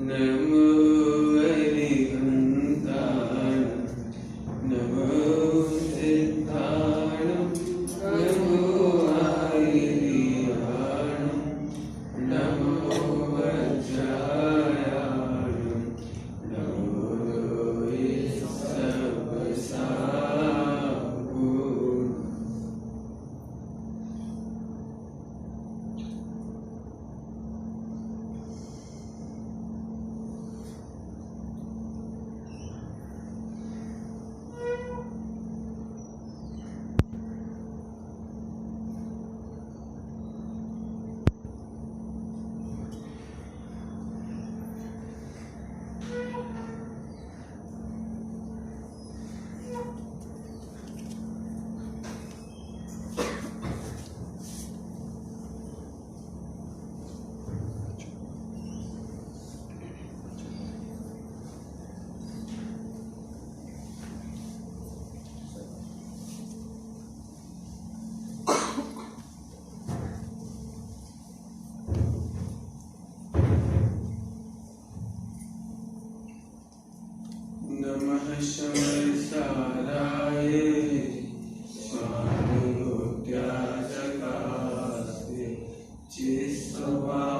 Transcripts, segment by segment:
नमो अरिहन्ताय नमो सिद्धाय नमो आयर्याय नमो वज्राय नमो ईश्वरसागुण। नमः शमसाराय स्वानुत्याचकास्ते चित्स्वभावाय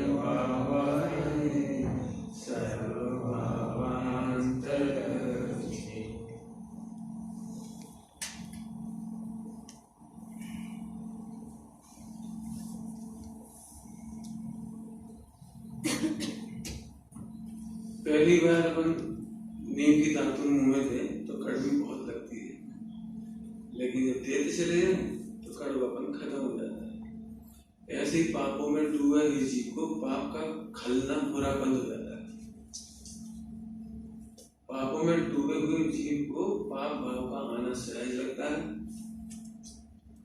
भावाय सर्वभावान्तरक्षे। पहली बार अपन नीम की दातुन मुंह में थे तो कड़वी बहुत लगती है, लेकिन जब देते चले जाए तो कड़वापन खत्म हो जाता है। ऐसे ही पापों में डूबा हुए जीव को पाप का खलना बुरा बंद हो जाता है। पापों में डूबे हुए जीव को पाप भाव का आना सहज लगता है।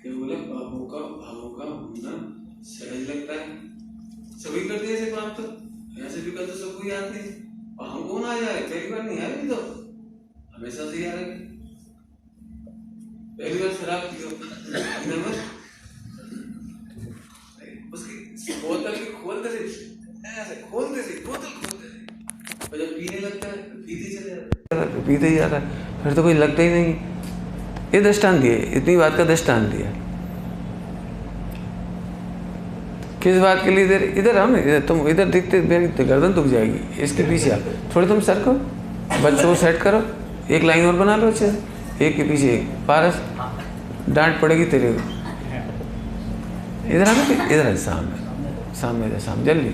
केवल पापों का भावों का होना सहज लगता है। सभी करते हैं ऐसे पाप, तो ऐसे भी कर तो सबको याद नहीं। पाप कौन आ जाए, पहली बार नहीं आए, तो हमेशा से याद है। पहली बार शराब पियो, उसकी बोतल की खोलते से ऐसे खोलते से बोतल खोलते से, और जब पीने लगता है पीते चले जाता है, पीते ही जाता है, फिर तो कोई लगता ही नहीं। ये दृष्टांत दिए, इतनी बात का दृष्टांत दिया। किस बात के लिए? इधर इधर आओ ना, इधर तुम इधर दिखते मेरी गर्दन दुख जाएगी, इसके पीछे आओ थोड़े, तुम सर को बच्चों को सेट करो, एक लाइन और बना लो अच्छे, एक के पीछे एक। पारस डांट पड़ेगी तेरे को। इधर आ बेटे, इधर है सामने, सामने इधर सामने जल्दी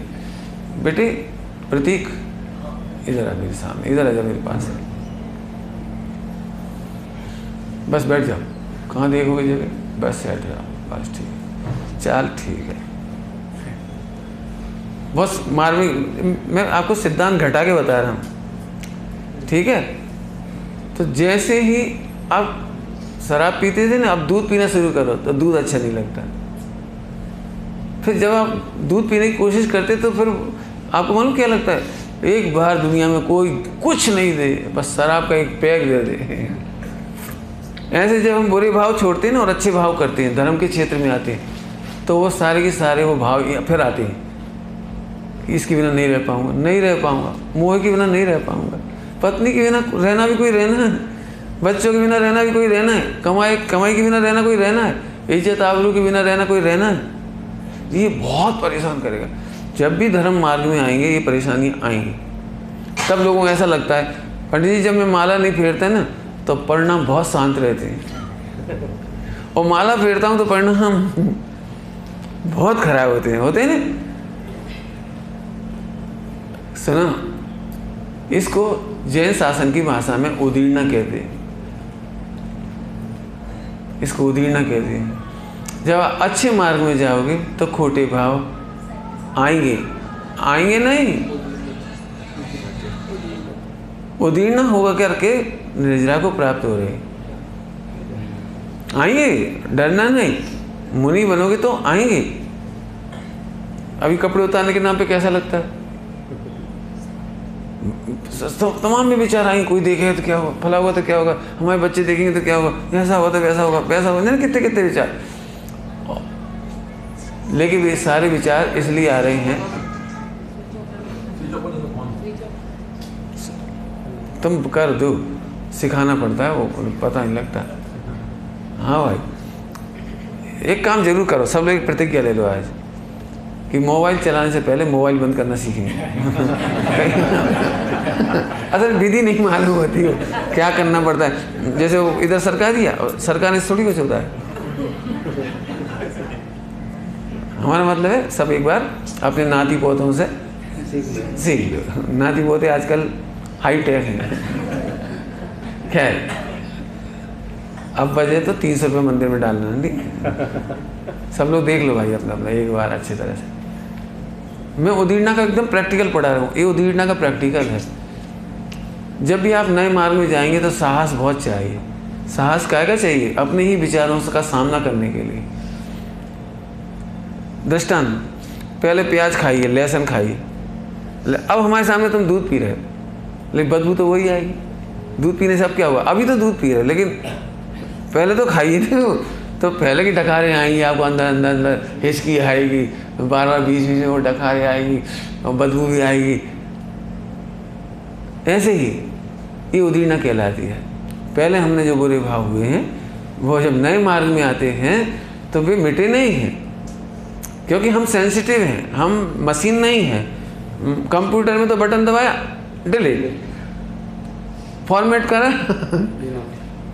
बेटे। प्रतीक इधर आ मेरे सामने, इधर आ जा मेरे पास। बस बैठ जाओ, कहाँ देखोगे जगह, बस सेट जाओ, बस ठीक है, चाल ठीक है। बस मार्मिक, मैं आपको सिद्धांत घटा के बता रहा हूँ, ठीक है? तो जैसे ही आप शराब पीते थे ना, आप दूध पीना शुरू करो तो दूध अच्छा नहीं लगता। फिर जब आप दूध पीने की कोशिश करते तो फिर आपको मालूम क्या लगता है? एक बार दुनिया में कोई कुछ नहीं दे, बस शराब का एक पैक दे दे। ऐसे जब हम बुरे भाव छोड़ते हैं ना और अच्छे भाव करते हैं, धर्म के क्षेत्र में आते हैं, तो वो सारे के सारे वो भाव फिर आते हैं। इसके बिना नहीं रह पाऊंगा, नहीं रह पाऊंगा, मोह के बिना नहीं रह पाऊंगा, पत्नी के बिना रहना भी कोई रहना है, बच्चों के बिना रहना भी कोई रहना है, कमाई के बिना रहना कोई रहना है, इज्जत आबरू के बिना रहना कोई रहना है। ये बहुत परेशान करेगा। जब भी धर्म मार्ग में आएंगे ये परेशानियाँ आएंगी। तब लोगों को ऐसा लगता है, पंडित जी जब मैं माला नहीं फेरता ना तो परिणाम बहुत शांत रहते हैं, और माला फेरता हूँ तो परिणाम बहुत खराब होते हैं ना। सुना, इसको जैन शासन की भाषा में उदीर्णा कहते हैं, इसको उदीर्णा कहते हैं। जब आप अच्छे मार्ग में जाओगे तो खोटे भाव आएंगे, आएंगे नहीं, उदीर्णा होगा करके निर्जरा को प्राप्त हो रहे आएंगे, डरना नहीं। मुनि बनोगे तो आएंगे। अभी कपड़े उतारने के नाम पे कैसा लगता है? तमाम में विचार आएंगे, कोई देखेगा तो क्या होगा, फला हुआ तो क्या होगा, हमारे बच्चे देखेंगे तो क्या होगा, ऐसा हुआ तो वैसा होगा, वैसा होगा, नहीं कितने कितने विचार। लेकिन ये सारे विचार इसलिए आ रहे हैं तुम कर दो, सिखाना पड़ता है, वो पता नहीं लगता। हाँ भाई, एक काम जरूर करो, सब लोग प्रतिज्ञा ले लो आज कि मोबाइल चलाने से पहले मोबाइल बंद करना सीखेंगे। असल विधि नहीं मालूम होती हो क्या करना पड़ता है। जैसे वो इधर सरकार दिया, सरकार ने थोड़ी कुछ होता है। हमारा मतलब है सब एक बार अपने नाती पोतों से सीख लो। नाती पोते आजकल हाई टेक हैं। खैर, अब बजे तो 300 रुपये मंदिर में डालना है। ठीक, सब लोग देख लो भाई अपना अपना एक बार अच्छी तरह से। मैं उदीरना का एकदम प्रैक्टिकल पढ़ा रहा हूँ, ये उदीरना का प्रैक्टिकल है। जब भी आप नए मार्ग में जाएंगे तो साहस बहुत चाहिए। साहस कायगा चाहिए? अपने ही विचारों का सामना करने के लिए। दृष्टांत, पहले प्याज खाइए, लहसुन खाइए, अब हमारे सामने तुम दूध पी रहे हो, लेकिन बदबू तो वही आएगी। दूध पीने से अब क्या हुआ? अभी तो दूध पी रहे, लेकिन पहले तो खाइए थे तो पहले की डकारें आएंगी आपको, अंदर अंदर अंदर हिचकी आएगी, बार बार बीच बीच में वो डकारें आएंगी और बदबू भी आएगी। ऐसे ही ये उदीरना कहलाती है। पहले हमने जो बुरे भाव हुए हैं वो जब नए मार्ग में आते हैं तो वे मिटे नहीं हैं, क्योंकि हम सेंसिटिव हैं, हम मशीन नहीं हैं। कंप्यूटर में तो बटन दबाया, डिलीट, फॉर्मेट करा,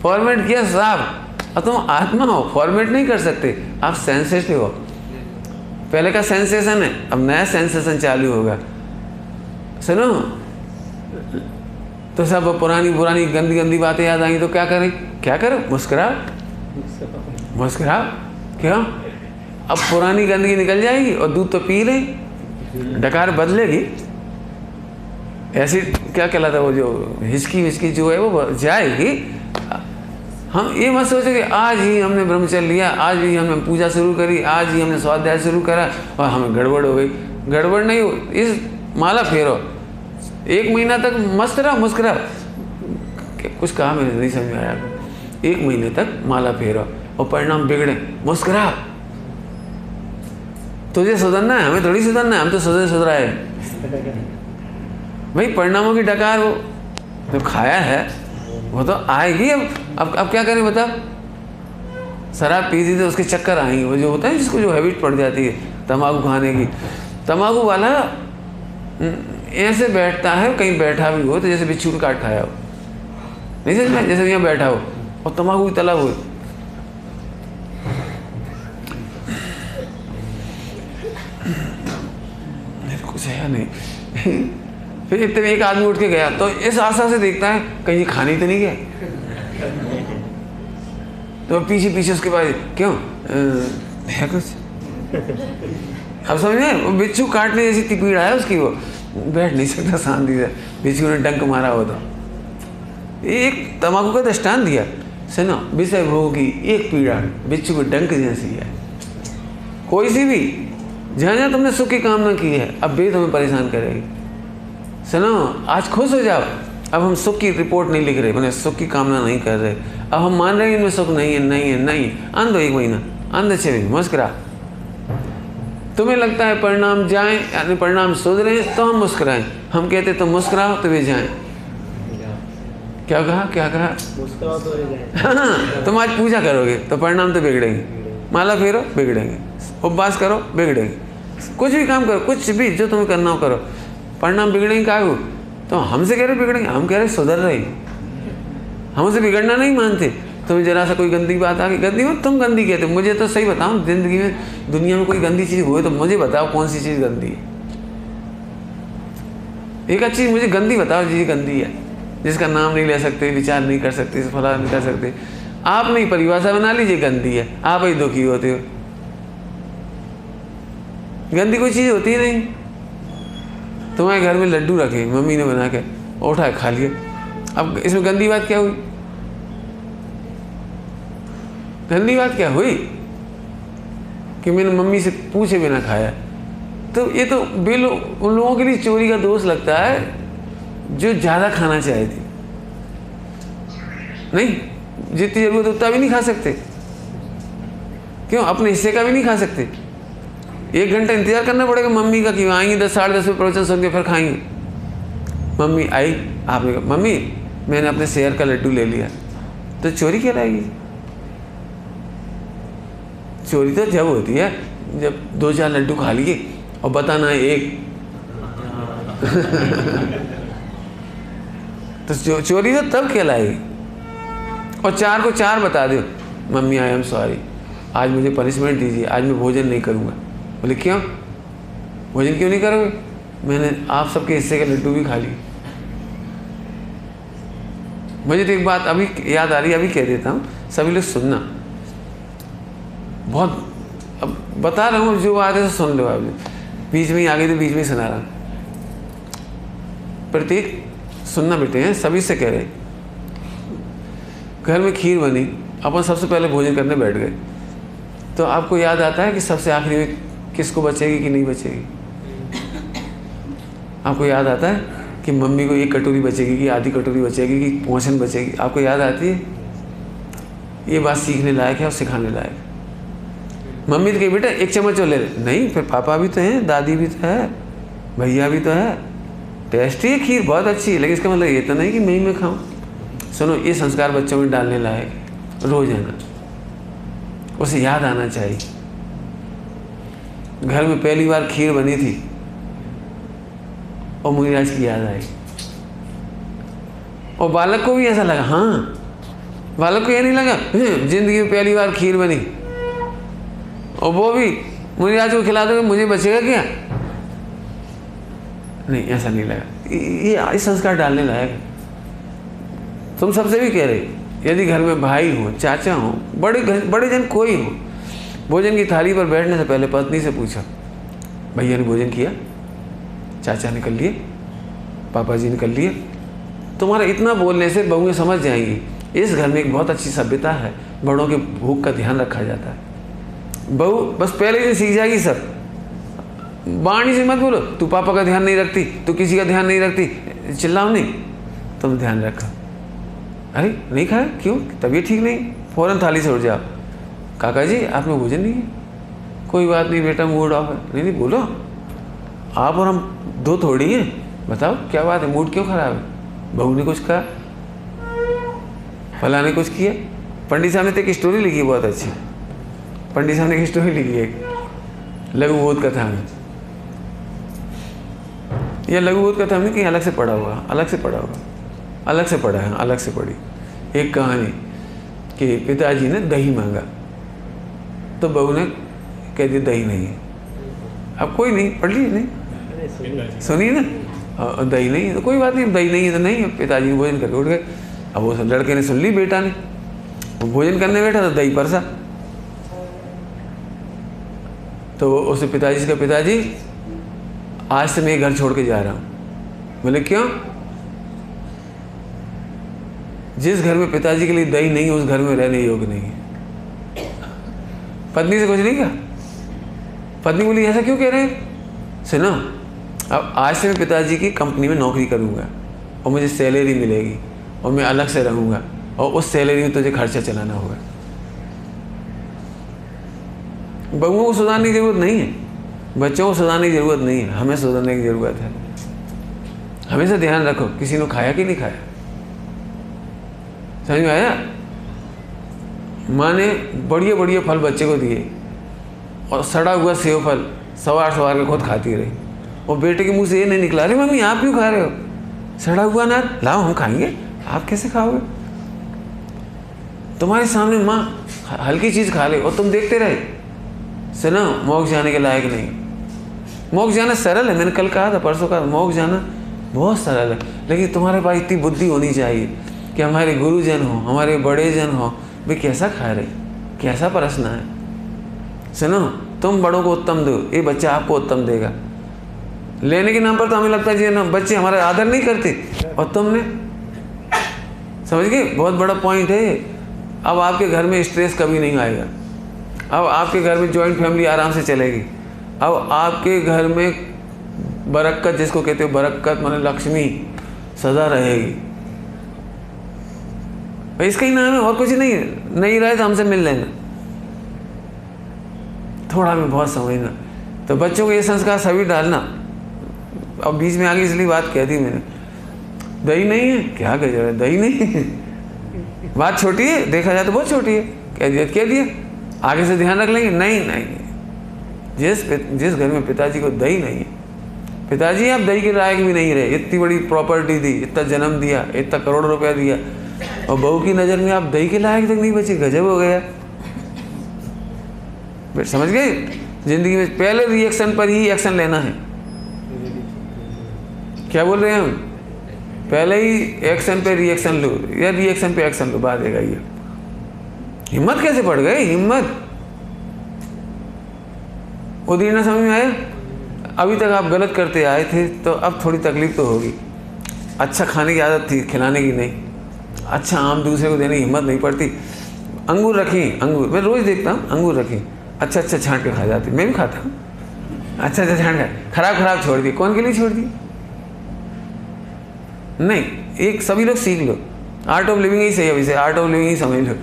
फॉर्मेट किया, साफ। अब तुम आत्मा हो, फॉर्मेट नहीं कर सकते, आप सेंसिटिव हो। पहले का सेंसेशन है, अब नया सेंसेशन चालू होगा। सुनो, तो सब पुरानी पुरानी गंदी गंदी बातें याद आएंगी तो क्या करें? क्या करो? मुस्कुराओ, मुस्कुराओ। क्यों? अब पुरानी गंदगी निकल जाएगी और दूध तो पी ले, डकार बदलेगी। ऐसी क्या कहलाता है वो जो हिचकी विचकी जो है वो जाएगी। हम ये मत सोचो कि आज ही हमने ब्रह्मचर्य लिया, आज ही हमने पूजा शुरू करी, आज ही हमने स्वाध्याय शुरू करा और हमें गड़बड़ हो गई। गड़बड़ नहीं हो, इस माला फेरो, 1 महीना तक मस्त रहो, मुस्कुराओ। कुछ कहा मैंने नहीं समझ में आया। 1 महीने तक माला फेरो और परिणाम बिगड़े, मुस्कुराओ। तुझे सुधरना है, हमें थोड़ी सुधरना है, हम तो सुधराए भाई। परिणामों की डकार वो जब खाया है वो तो आएगी। अब क्या करें बताओ? शराब पी थी तो उसके चक्कर आएंगे, वो जो होता है जिसको जो हैबिट पड़ जाती है तंबाकू खाने की। तंबाकू वाला ऐसे बैठता है, कहीं बैठा भी हो तो जैसे बिच्छू का काट खाया हो, नहीं समझ में? जैसे यहाँ बैठा हो और तंबाकू की तला हो। कुछ है नहीं। फिर इतने एक आदमी उठ के गया तो इस आशा से देखता है कहीं खाने तो नहीं गया, तो पीछे पीछे उसके बाद क्यों है कुछ। अब समझे? वो बिच्छू काटने जैसी इतनी पीड़ा है उसकी, वो बैठ नहीं सकता शांति से, बिच्छू ने डंक मारा हो तो। एक तंबाकू का दृष्टांत दिया, सुनो, विषय भोग की एक पीड़ा बिच्छू को डंक जैसी है। कोई सी भी जहाँ जहाँ तुमने सुख की कामना की है अब भी तुम्हें परेशान करेगी। सुनो, आज खुश हो जाओ, अब हम सुख की रिपोर्ट नहीं लिख रहे, मैंने सुख की कामना नहीं कर रहे, अब हम मान रहे हैं इनमें सुख नहीं है, नहीं है, नहीं। आंदो 1 महीना, आंदो 6 महीने, मुस्कुरा। तुम्हें लगता है परिणाम जाएं, यानी परिणाम सुधरे तो हम मुस्कुराएं। हम कहते तो मुस्कुराओ तो वे जाएं। क्या कहा? क्या कहा? मुस्कुराओ तो वे जाएं। हाँ, तुम आज पूजा करोगे तो परिणाम तो बिगड़ेंगे, माला फेरो बिगड़ेंगे, उपवास करो बिगड़ेंगे, कुछ भी काम करो, कुछ भी जो तुम्हें करना हो करो, परिणाम बिगड़ेंगे। क्या हो? तो हमसे कह रहे बिगड़ेंगे, हम कह रहे सुधर रहे। हम उसे बिगड़ना नहीं मानते। तुम्हें जरा सा कोई गंदी बात आ गई, गंदी बात तुम गंदी कहते, मुझे तो सही बताओ, जिंदगी में दुनिया में कोई गंदी चीज़ हुई तो मुझे बताओ कौन सी चीज़ गंदी है। एक अच्छी मुझे गंदी बताओ चीज़ गंदी है, जिसका नाम नहीं ले सकते, विचार नहीं कर सकते, फला नहीं कर सकते। आप नहीं परिभाषा बना लीजिए गंदी है, आप ही दुखी होते हो। गंदी कोई चीज़ होती ही नहीं। तुम्हारे घर में लड्डू रखे मम्मी ने बना के, उठाए खा लिए, अब इसमें गंदी बात क्या हुई? गंदी बात क्या हुई कि मैंने मम्मी से पूछे बिना खाया? तो ये तो उन लोगों के लिए चोरी का दोष लगता है जो ज़्यादा खाना चाहे थी। नहीं, जितनी जरूरत उतना भी नहीं खा सकते। क्यों? अपने हिस्से का भी नहीं खा सकते। 1 घंटा इंतजार करना पड़ेगा मम्मी का कि आएंगी 10 साढ़े 10 पे प्रवचन सुन के फिर खाएंगे। मम्मी आई, आपने कहा मम्मी मैंने अपने शेयर का लड्डू ले लिया, तो चोरी कहलाएगी। चोरी तो जब होती है जब 2-4 लड्डू खा लिए और बताना एक तो चोरी तो तब कहलाएगी। और 4 को 4 बता दो, मम्मी आई एम सॉरी, आज मुझे पनिशमेंट दीजिए, आज मैं भोजन नहीं करूँगा। बोले क्यों? भोजन क्यों नहीं करोगे? मैंने आप सबके हिस्से के लड्डू भी खा लिए। मुझे तो एक बात अभी याद आ रही है, अभी कह देता हूँ, सभी लोग सुनना। बहुत अब बता रहा हूँ, जो बात है तो सुन लो। आप बीच में ही आ गई तो बीच में ही सुना रहा हूँ। प्रतीक सुनना बेटे हैं, सभी से कह रहे, घर में खीर बनी, अपन सबसे पहले भोजन करने बैठ गए, तो आपको याद आता है कि सबसे आखिरी में किसको बचेगी कि नहीं बचेगी? आपको याद आता है कि मम्मी को 1 कटोरी बचेगी कि आधी कटोरी बचेगी कि पोंछन बचेगी? आपको याद आती है? ये बात सीखने लायक है और सिखाने लायक है। मम्मी तो कही बेटा 1 चम्मच और ले ले, नहीं, फिर पापा भी तो हैं, दादी भी तो है, भैया भी तो है, टेस्टी है खीर, बहुत अच्छी है, लेकिन इसका मतलब ये तो नहीं कि मैं खाऊं। सुनो, ये संस्कार बच्चों में डालने लायक रोजाना, उसे याद आना चाहिए। घर में पहली बार खीर बनी थी और मुनिराज की याद आई, और बालक को भी ऐसा लगा, हाँ, बालक को ये नहीं लगा जिंदगी में पहली बार खीर बनी, और वो भी मुनिराज को खिला दोगे मुझे बचेगा क्या? नहीं, ऐसा नहीं लगा। ये संस्कार डालने लायक है। तुम सबसे भी कह रहे, यदि घर में भाई हो, चाचा हो, बड़े जन कोई हो, भोजन की थाली पर बैठने से पहले पत्नी से पूछा, भैया ने भोजन किया, चाचा ने कर लिए, पापा जी ने कर लिए। तुम्हारा इतना बोलने से बहुएं समझ जाएंगी इस घर में एक बहुत अच्छी सभ्यता है, बड़ों के भूख का ध्यान रखा जाता है। बहू बस पहले ही सीख जाएगी सब, वाणी से मत बोलो, तू पापा का ध्यान नहीं रखती, तू किसी का ध्यान नहीं रखती, चिल्लाओ नहीं, तुम ध्यान रखो। अरे नहीं खाया, क्यों? तबीयत ठीक नहीं, फ़ौरन थाली से उठ जाओ, काका जी आपने भोजन नहीं है, कोई बात नहीं बेटा, मूड ऑफ है। नहीं बोलो, आप और हम 2 थोड़ी हैं, बताओ क्या बात है, मूड क्यों खराब है? बहू ने कुछ कहा, फला ने कुछ किया। पंडित साहब ने तो एक स्टोरी लिखी बहुत अच्छी, पंडित साहब ने एक स्टोरी लिखी है लघु बोध कथा में। यह लघु बोध कथा में कहीं अलग से पढ़ा हुआ, अलग से पढ़ा है, अलग से पढ़ी एक कहानी कि पिताजी ने दही मांगा तो बहू ने कह दिया दही नहीं है। अब कोई नहीं, पढ़ ली नहीं, सुनिए ना, दही नहीं है तो कोई बात नहीं, दही नहीं है तो नहीं है। पिताजी भोजन करके उठ गए। अब वो लड़के ने सुन ली, बेटा ने, वो भोजन करने बैठा तो दही परसा, तो उसे पिताजी से कहा, पिताजी आज से मैं घर छोड़ के जा रहा हूँ। बोले क्यों? जिस घर में पिताजी के लिए दही नहीं है उस घर में रहने योग्य नहीं है। पत्नी से कुछ नहीं कहा। पत्नी बोली ऐसा क्यों कह रहे हैं? सुनो, अब आज से मैं पिताजी की कंपनी में नौकरी करूँगा और मुझे सैलरी मिलेगी और मैं अलग से रहूँगा और उस सैलरी में तुझे खर्चा चलाना होगा। बहुओं को सुधारने की ज़रूरत नहीं है, बच्चों को सुधारने की ज़रूरत नहीं है, हमें सुधारने की ज़रूरत है। हमेशा ध्यान रखो किसी ने खाया कि नहीं खाया। समझ में आया? माँ ने बढ़िया बढ़िया फल बच्चे को दिए और सड़ा हुआ सेव फल सवार के खुद खाती रही, और बेटे के मुंह से ये नहीं निकला, अरे मम्मी आप क्यों खा रहे हो सड़ा हुआ अनार, लाओ हम खाएंगे। आप कैसे खाओगे? तुम्हारे सामने माँ हल्की चीज़ खा ले और तुम देखते रहे। सुनो, मोक्ष जाने के लायक नहीं। मोक्ष जाना सरल है, मैंने कल कहा था, परसों कहा, मोक्ष जाना बहुत सरल है, लेकिन तुम्हारे पास इतनी बुद्धि होनी चाहिए कि हमारे गुरुजन हो, हमारे बड़े जन हो, वे कैसा खा रहे, कैसा परसना है। सुनो, तुम बड़ों को उत्तम दो, ये बच्चा आपको उत्तम देगा। लेने के नाम पर तो हमें लगता है जी ना, बच्चे हमारा आदर नहीं करते, और तुमने समझ गए, बहुत बड़ा पॉइंट है। अब आपके घर में स्ट्रेस कभी नहीं आएगा, अब आपके घर में जॉइंट फैमिली आराम से चलेगी, अब आपके घर में बरकत, जिसको कहते हो बरकत माने लक्ष्मी, सदा रहेगी। इसका ही नाम है, और कुछ नहीं है। नहीं रहे तो हमसे मिल लेना, थोड़ा में बहुत समझना। तो बच्चों को ये संस्कार सभी डालना। अब बीच में आगे इसलिए बात कह दी मैंने, दही नहीं है, क्या गजब है, दही नहीं है। बात छोटी है, देखा जाए तो बहुत छोटी है, कह दिया आगे से ध्यान रख लेंगे। नहीं नहीं, जिस घर में पिताजी को दही नहीं है, पिताजी आप दही के लायक भी नहीं रहे, इतनी बड़ी प्रॉपर्टी दी, इतना जन्म दिया, इतना करोड़ रुपया दिया, और बहू की नज़र में आप दही के लायक तक नहीं बचे, गजब हो गया। समझ गए? जिंदगी में पहले रिएक्शन पर ही एक्शन लेना है। क्या बोल रहे हैं हम? पहले ही एक्शन पे रिएक्शन लो या रिएक्शन पे एक्शन लो, बात है ये। हिम्मत कैसे पड़ गई? हिम्मत उधर ना समझ में आया? अभी तक आप गलत करते आए थे, तो अब थोड़ी तकलीफ तो होगी। अच्छा खाने की आदत थी, खिलाने की नहीं। अच्छा आम दूसरे को देने की हिम्मत नहीं पड़ती। अंगूर रखी, अंगूर मैं रोज़ देखता हूँ, अंगूर रखी, अच्छा अच्छा छांट के खा जाती, मैं भी खाता हूँ। अच्छा अच्छा छांट के, खराब छोड़ दी, कौन के लिए छोड़ दी? नहीं, एक सभी लोग सीख लो, आर्ट ऑफ लिविंग ही सही है, वैसे आर्ट ऑफ लिविंग ही समझ लो।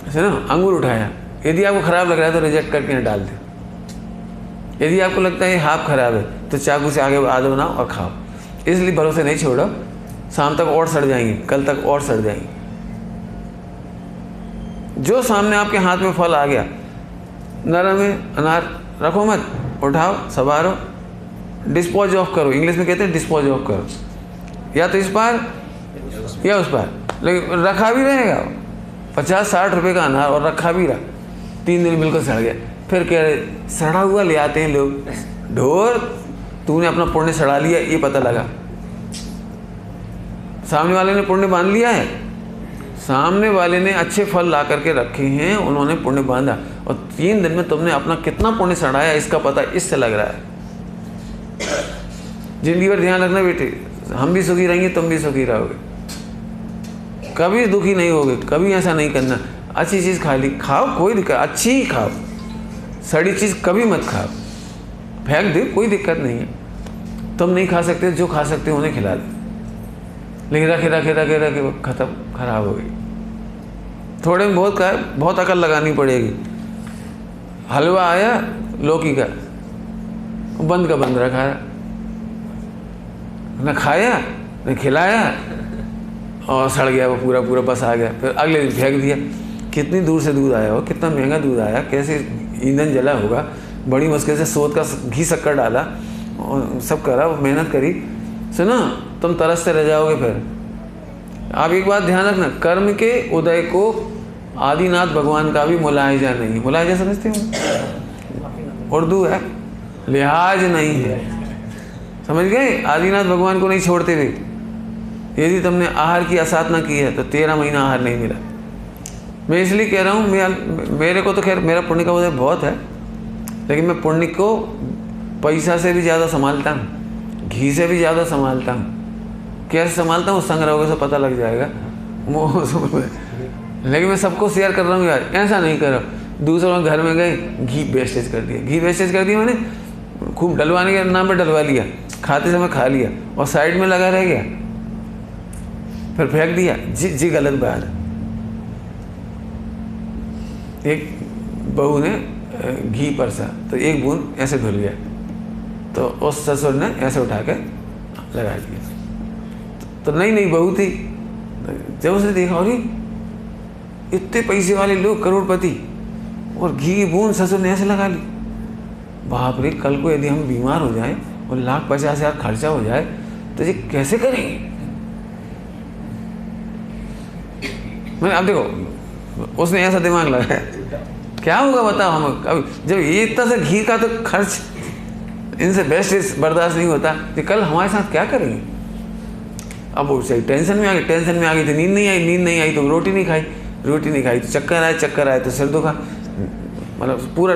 है ना? अंगूर उठाया, यदि आपको ख़राब लग रहा है तो रिजेक्ट करके डाल दो। यदि आपको लगता है हाफ खराब है तो चाकू से आगे आधा बनाओ और खाओ। इसलिए भरोसे नहीं छोड़ो, शाम तक और सड़ जाएंगे, कल तक और सड़ जाएंगे। जो सामने आपके हाथ में फल आ गया, नरम है अनार, रखो मत, उठाओ, संवारो, डिस्पोज ऑफ करो। इंग्लिश में कहते हैं डिस्पोज ऑफ करो, या तो इस पार या उस पार, लेकिन रखा भी रहेगा। 50-60 रुपये का अनार और रखा भी रहा, 3 दिन बिल्कुल सड़ गया। फिर कह रहे सड़ा हुआ ले आते हैं लोग, ढोर तूने अपना पुण्य सड़ा लिया, ये पता लगा। सामने वाले ने पुण्य बांध लिया है, सामने वाले ने अच्छे फल ला करके रखे हैं, उन्होंने पुण्य बांधा, और 3 दिन में तुमने अपना कितना पुण्य सड़ाया इसका पता इससे लग रहा है। जिंदगी भर ध्यान रखना बेटे, हम भी सुखी रहेंगे, तुम भी सुखी रहोगे, कभी दुखी नहीं होगे। कभी ऐसा नहीं करना, अच्छी चीज़ खा ली, खाओ, कोई दिक्कत, अच्छी ही खाओ, सड़ी चीज़ कभी मत खाओ, फेंक दे, कोई दिक्कत नहीं है। तुम नहीं खा सकते, जो खा सकते हो उन्हें खिला दो, लेकिन रखे रखे रखे रखे ख़त्म, खराब हो गई। थोड़े में बहुत का बहुत अकल लगानी पड़ेगी। हलवा आया लौकी का, बंद का बंद रखा है, न खाया न खिलाया, और सड़ गया वो पूरा पूरा, बस आ गया। फिर अगले दिन फेंक दिया। कितनी दूर से दूध आया हो, कितना महंगा दूध आया, कैसे ईंधन जला होगा, बड़ी मुश्किल से सोत का घी शक्कर डाला और सब करा, मेहनत करी, सुना, तुम तरसते रह जाओगे। फिर आप एक बात ध्यान रखना, कर्म के उदय को आदिनाथ भगवान का भी मुलाहिजा नहीं है। मुलाहिजा समझते हो? उर्दू है, लिहाज नहीं है, समझ गए? आदिनाथ भगवान को नहीं छोड़ते थे। यदि तुमने आहार की असाधना की है तो 13 महीना आहार नहीं मिला। मैं इसलिए कह रहा हूँ, मेरे को तो खैर मेरा पुण्य का उदय बहुत है, लेकिन मैं पुण्य को पैसा से भी ज़्यादा संभालता हूँ, घी से भी ज़्यादा संभालता हूँ। कैसे संभालता हूँ संग रहोगे तो पता लग जाएगा। लेकिन मैं सबको शेयर कर रहा हूँ यार, ऐसा नहीं करो। दूसरों के घर में गए, घी वेस्टेज कर दिया, घी वेस्टेज कर दिया मैंने, खूब डलवाने के नाम पे डलवा लिया, खाते समय खा लिया और साइड में लगा रह गया, फिर फेंक दिया। जी गलत बात है। एक बहू ने घी परसा तो एक बूंद ऐसे धुल गया, तो उस ससुर ने ऐसे उठा कर लगा दिया। तो नई बहू थी, जब उसने देखा और इतने पैसे वाले लोग करोड़पति, और घी की बूंद ससुर ने ऐसे लगा ली, बाप रे, कल को यदि हम बीमार हो जाएं और 1,50,000 खर्चा हो जाए तो ये कैसे करेंगे। मैंने अब देखो, उसने ऐसा दिमाग लगाया, क्या होगा बताओ। हम कभी जब ये इतना सा घी का तो खर्च इनसे बेस्ट बर्दाश्त नहीं होता, तो कल हमारे साथ क्या करेंगे। अब वो सही टेंशन में आ गई तो नींद नहीं आई तो रोटी नहीं खाई तो चक्कर आए तो सिर दुखा, मतलब पूरा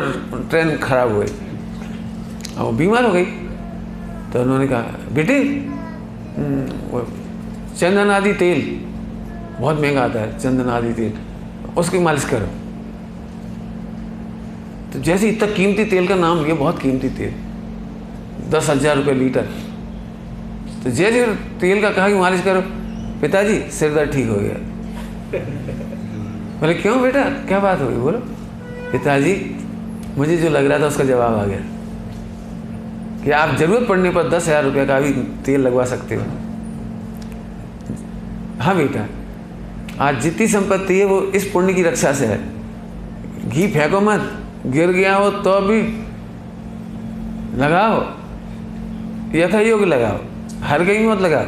ट्रेन खराब हो गई, और बीमार हो गई। तो उन्होंने कहा, बेटे चंदन आदि तेल बहुत महंगा आता है, चंदन आदि तेल, उसकी मालिश करो। तो जैसे इतना कीमती तेल का नाम लिया, बहुत कीमती तेल, 10,000 रुपये लीटर। तो जैसे तेल का कहा कि मालिश करो, पिताजी सिर दर्द ठीक हो गया। बोले क्यों बेटा, क्या बात हो गई? बोलो। पिताजी मुझे जो लग रहा था उसका जवाब आ गया कि आप ज़रूरत पड़ने पर 10,000 रुपये का भी तेल लगवा सकते हो। हाँ बेटा, आज जितनी संपत्ति है वो इस पुण्य की रक्षा से है। घी फेंको मत, गिर गया हो तो भी लगाओ, यथा योग्य लगाओ, हर कहीं मत लगाओ।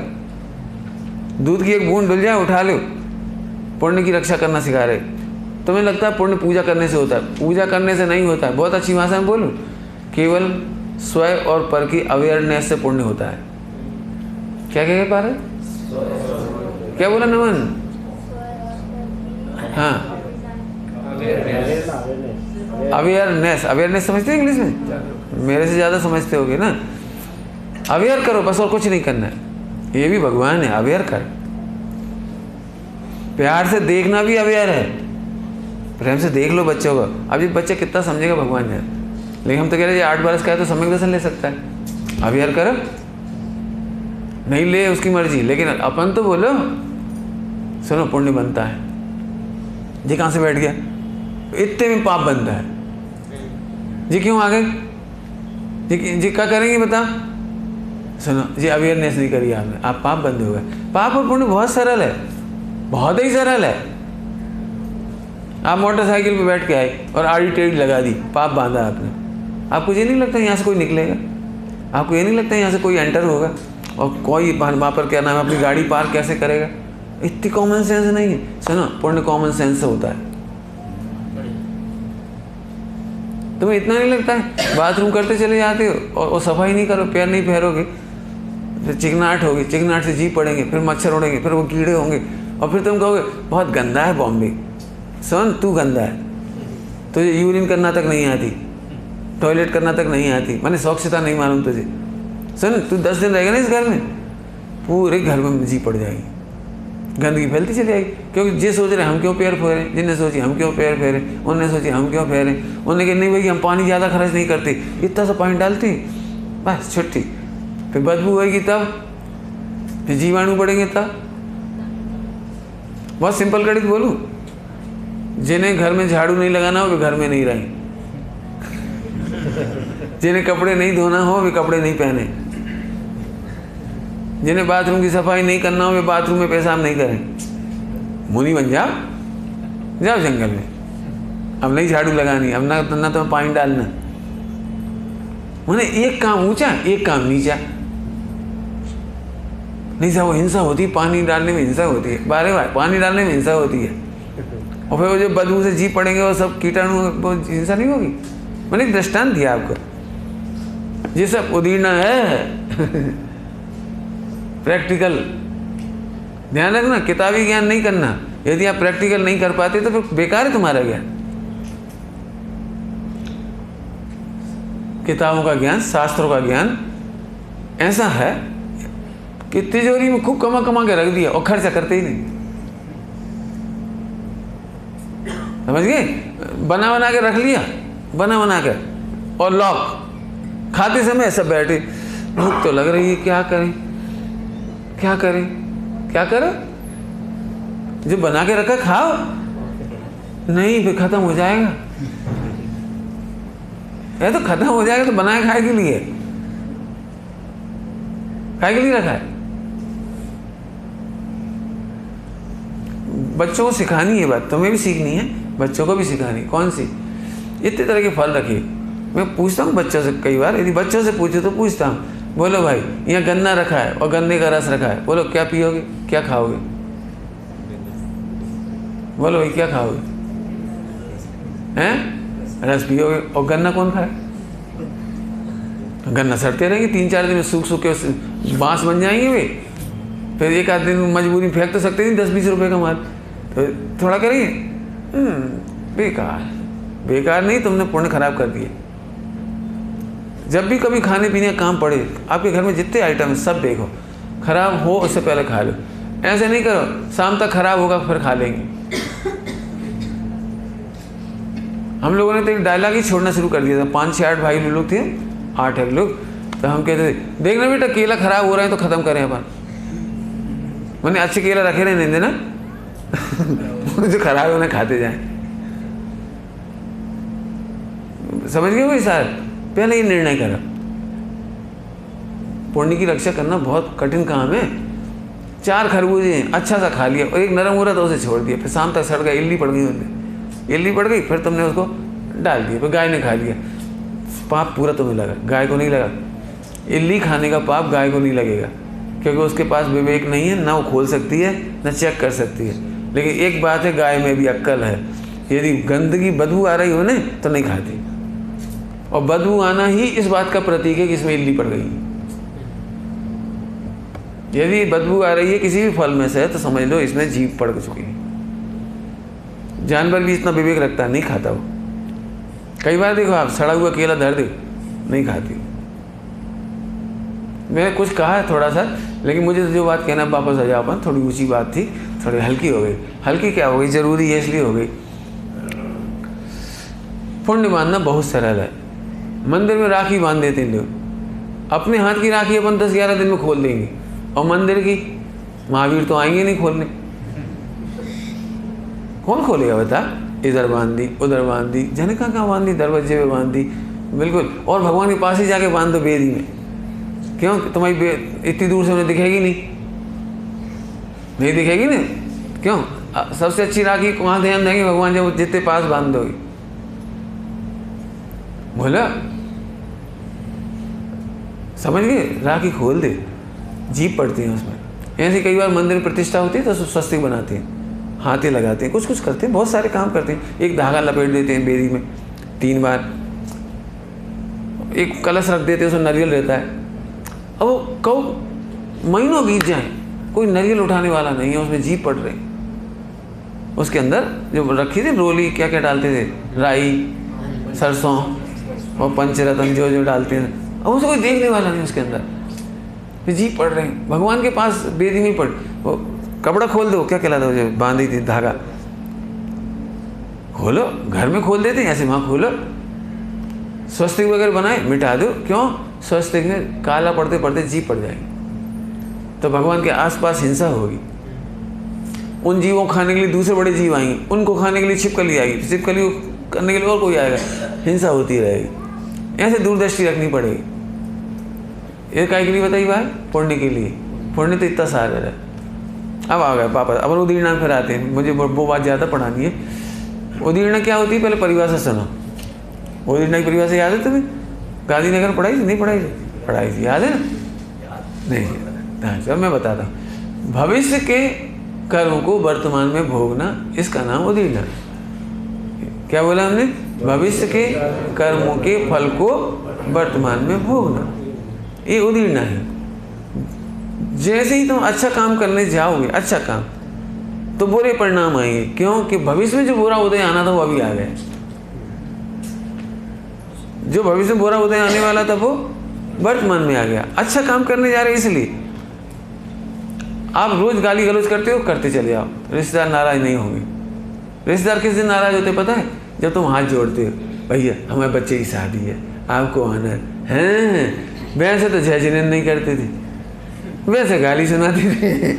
दूध की एक बूंद डुल जाए उठा लो, पुण्य की रक्षा करना सिखा रहे। तुम्हें लगता है पुण्य पूजा करने से होता है? पूजा करने से नहीं होता है। बहुत अच्छी भाषा में बोलूं, केवल स्वयं और पर की अवेयरनेस से पुण्य होता है। क्या कह पा रहे? क्या बोला नमन? हाँ, अवेयरनेस। अवेयरनेस समझते हैं इंग्लिश में? मेरे से ज़्यादा समझते होगे ना। अवेयर करो बस, और कुछ नहीं करना है। ये भी भगवान है, अवेयर कर। प्यार से देखना भी अवेयर है। प्रेम से देख लो बच्चों को। अब ये बच्चा कितना समझेगा भगवान है, लेकिन हम तो कह रहे हैं 8 बरस का है तो सम्यक दर्शन ले सकता है। अवेयर करो, नहीं ले उसकी मर्जी, लेकिन अपन तो बोलो सुनो पुण्य बनता है। जी कहाँ से बैठ गया? इतने में पाप बनता है जी। क्यों आ गए जी? क्या करेंगे बता? सुनो जी, अवेयरनेस नहीं करी आपने, आप पाप बंद हो गए। पाप और पुण्य बहुत सरल है, बहुत ही सरल है। आप मोटरसाइकिल पे बैठ के आए और आड़ी टेढ़ी लगा दी, पाप बांधा आपने। आपको ये नहीं लगता यहाँ से कोई निकलेगा? आपको ये नहीं लगता यहाँ से कोई एंटर होगा? और कोई वहाँ पर क्या नाम है अपनी गाड़ी पार्क कैसे करेगा? इतनी कॉमन सेंस नहीं है। सुनो, पुण्य कॉमन सेंस से होता है। तुम्हें इतना नहीं लगता है बाथरूम करते चले जाते हो और सफाई नहीं करो, पैर नहीं फेरोगे तो चिकनाहट होगी, चिकनाहट से जी पड़ेंगे, फिर मच्छर उड़ेंगे, फिर वो कीड़े होंगे, और फिर तुम कहोगे बहुत गंदा है बॉम्बे। सुन, तू गंदा है, तुझे यूरिन करना तक नहीं आती, टॉयलेट करना तक नहीं आती, मैंने स्वच्छता नहीं मालूम तुझे। सुन, तू 10 दिन रहेगा ना इस घर में, पूरे घर में जी पड़ जाएगी, गंदगी फैलती चली जाएगी। क्योंकि जे सोच रहे हम क्यों पैर फेरे, जिनने सोची हम क्यों पैर फेरे, उनने सोची हम क्यों फेरे, उन्होंने कहा नहीं भाई हम पानी ज़्यादा खर्च नहीं करते, इतना सा पानी डालती बस छुट्टी। फिर बदबू होएगी तब, फिर जीवाणु बढ़ेंगे तब। बहुत सिंपल गणित बोलूँ, जिन्हें घर में झाड़ू नहीं लगाना हो वे घर में नहीं रहें, जिन्हें कपड़े नहीं धोना हो वे कपड़े नहीं पहने, जिन्हें बाथरूम की सफाई नहीं करना हो वे बाथरूम में पेशाब नहीं करें। मुनि बन जाओ, जाओ जंगल में, अब नहीं झाड़ू लगानी, अब ना तो पानी डालना। मैंने एक काम ऊंचा एक काम नीचा। नहीं साहब, वो हिंसा होती है, पानी डालने में हिंसा होती है, बारे बार पानी डालने में हिंसा होती है, और फिर वो जो बदबू से जी पड़ेंगे वो सब कीटाणु, वो हिंसा नहीं होगी। मैंने एक दृष्टांत दिया आपको, ये सब उदीर्णा है प्रैक्टिकल। ध्यान रखना, किताबी ज्ञान नहीं करना। यदि आप प्रैक्टिकल नहीं कर पाते तो फिर बेकार है तुम्हारा ज्ञान। किताबों का ज्ञान, शास्त्रों का ज्ञान ऐसा है कि तिजोरी में खूब कमा कमा के रख दिया और खर्चा करते ही नहीं। समझ गए? बना बना के रख लिया, बना बना कर, और लॉक। खाते समय सब बैठे, भूख तो लग रही है, क्या करें क्या करें क्या करो? जो बना के रखा खाओ, नहीं फिर खत्म हो जाएगा। ये तो खत्म हो जाएगा तो बनाए खाए के लिए, खाए के लिए रखा है। बच्चों को सिखानी है बात, तुम्हें भी सीखनी है, बच्चों को भी सिखानी। कौन सी? इतने तरह के फल रखिए। मैं पूछता हूँ बच्चों से, कई बार यदि बच्चों से पूछे तो पूछता हूँ, बोलो भाई यहाँ गन्ना रखा है और गन्ने का रस रखा है, बोलो क्या पियोगे, क्या खाओगे? बोलो भाई क्या खाओगे? हैं? रस पियोगे। और गन्ना कौन खाए? गन्ना सड़ते रहेंगे, 3-4 दिन में सूख सूख के बांस बन जाएंगे वे। फिर एक आध दिन मजबूरी फेंक तो सकते नहीं 10-20 रुपए का माल, तो थोड़ा करेंगे। बेकार बेकार नहीं, तुमने पुण्य खराब कर दिए। जब भी कभी खाने पीने का काम पड़े, आपके घर में जितने आइटम सब देखो, खराब हो उससे पहले खा लो। ऐसे नहीं करो शाम तक खराब होगा फिर खा लेंगे। हम लोगों ने तो एक डायलॉग ही छोड़ना शुरू कर दिया था। 5-6-8 भाई लोग थे, 8 लोग, तो हम कहते थे देखना बेटा केला खराब हो रहा है तो ख़त्म करें अपन। मैंने अच्छे केला रखे रहने देना जो खराब है उन्हें खाते जाएं। समझ गए भाई साहब? पहले ही निर्णय करा। पुण्य की रक्षा करना बहुत कठिन काम है। 4 खरबूजे हैं, अच्छा सा खा लिया, और एक नरम हो रहा था उसे छोड़ दिया, फिर शाम तक सड़ गया, इल्ली पड़ गई उसमें, इल्ली पड़ गई, फिर तुमने उसको डाल दिया, फिर गाय ने खा लिया, पाप पूरा तुम्हें लगा, गाय को नहीं लगा। इल्ली खाने का पाप गाय को नहीं लगेगा, क्योंकि उसके पास विवेक नहीं है, ना वो खोल सकती है ना चेक कर सकती है। लेकिन एक बात है, गाय में भी अक्ल है, यदि गंदगी बदबू आ रही हो ना तो नहीं खाती, और बदबू आना ही इस बात का प्रतीक है कि इसमें इल्ली पड़ गई। यदि बदबू आ रही है किसी भी फल में से तो समझ लो इसमें जीभ पड़ चुकी है। जानवर भी इतना विवेक रखता है, नहीं खाता वो। कई बार देखो आप, सड़ा हुआ केला धर दे, नहीं खाती। मैंने कुछ कहा है थोड़ा सा, लेकिन मुझे तो जो बात कहना वापस आ जाओ अपन, थोड़ी ऊंची बात थी, थोड़ी हल्की हो गई। हल्की क्या हो गई, जरूरी है इसलिए हो गई। पुण्य बांधना बहुत सरल है। मंदिर में राखी बांध देते हैं लोग, अपने हाथ की राखी अपन 10-11 दिन में खोल देंगे, और मंदिर की महावीर तो आएंगे नहीं खोलने। कौन खोलेगा बता? इधर बांध दी, उधर बांध दी, जाने कहाँ बांध दी, दरवाजे पे बांध दी, बिल्कुल। और भगवान के पास ही जाके बांध दो बेदी में। क्यों? तुम्हारी इतनी दूर से उन्हें दिखेगी नहीं दिखेगी ना। क्यों? सबसे अच्छी राखी वहाँ ध्यान देंगे भगवान, जब जितने पास बांध दोगे। बोला समझ गए? राखी खोल दे, जीप पड़ती है उसमें। ऐसे कई बार मंदिर में प्रतिष्ठा होती है तो स्वस्तिक बनाते हैं, हाथे लगाते हैं, कुछ करते हैं, बहुत सारे काम करते हैं। एक धागा लपेट देते हैं बेदी में 3 बार, एक कलश रख देते हैं, उसमें नारियल रहता है। अब वो कब महीनों बीत जाए, कोई नारियल उठाने वाला नहीं है, उसमें जीप पड़ रही। उसके अंदर जो रखी थी रोली, क्या क्या डालते थे, राई, सरसों और पंचरत्न जो डालते हैं, अब उसे कोई देखने वाला नहीं उसके अंदर, जीप पड़ रहे हैं। भगवान के पास बेदी नहीं पड़, वो कपड़ा खोल दो, क्या कहलाता है जो बांधी थी धागा, खोलो, घर में खोल देते हैं, ऐसे वहाँ खोलो। स्वस्तिक वगैरह बनाए, मिटा दो। क्यों? स्वस्तिक में काला पड़ते पड़ते जीप पड़ जाएगी, तो भगवान के आसपास हिंसा होगी। उन जीवों को खाने के लिए दूसरे बड़े जीव आएंगे, उनको खाने के लिए छिपकली आएगी, छिपकली करने के लिए और कोई आएगा, हिंसा होती रहेगी। ऐसे दूरदृष्टि रखनी पड़ेगी। ये काय के लिए बताइए बात? पुण्य के लिए। पुण्य तो इतना सारा है। अब आ गए पापा, अब उदीर्णा फिर आते हैं, मुझे वो बात ज़्यादा पढ़ानी है। उदीर्णा क्या होती है, पहले परिभाषा सुनो। उदीर्णा की परिभाषा याद है तुम्हें? गांधीनगर पढ़ाई थी? नहीं पढ़ाई थी? पढ़ाई थी, याद है ना? नहीं, हाँ चलो मैं बताता हूँ। भविष्य के कर्म को वर्तमान में भोगना, इसका नाम उदीर्णा। क्या बोला हमने? भविष्य के कर्मों के फल को वर्तमान में भोगना, ये उदीर्णा है। जैसे ही तुम अच्छा काम करने जाओगे, अच्छा काम, तो बुरे परिणाम आएंगे। क्यों? कि भविष्य में जो बुरा उदय आना था वो अभी आ गया। जो भविष्य में बुरा उदय आने वाला था वो वर्तमान में आ गया। अच्छा काम करने जा रहे इसलिए आप रोज गाली गलौज करते हो, करते चले जाओ, रिश्तेदार नाराज नहीं होंगे। रिश्तेदार किस दिन नाराज होते पता है? जब तुम हाथ जोड़ते हो, भैया हमारे बच्चे की शादी है, आपको आना है। वैसे तो जय जिनेन नहीं करते थे, वैसे गाली सुनाते थे।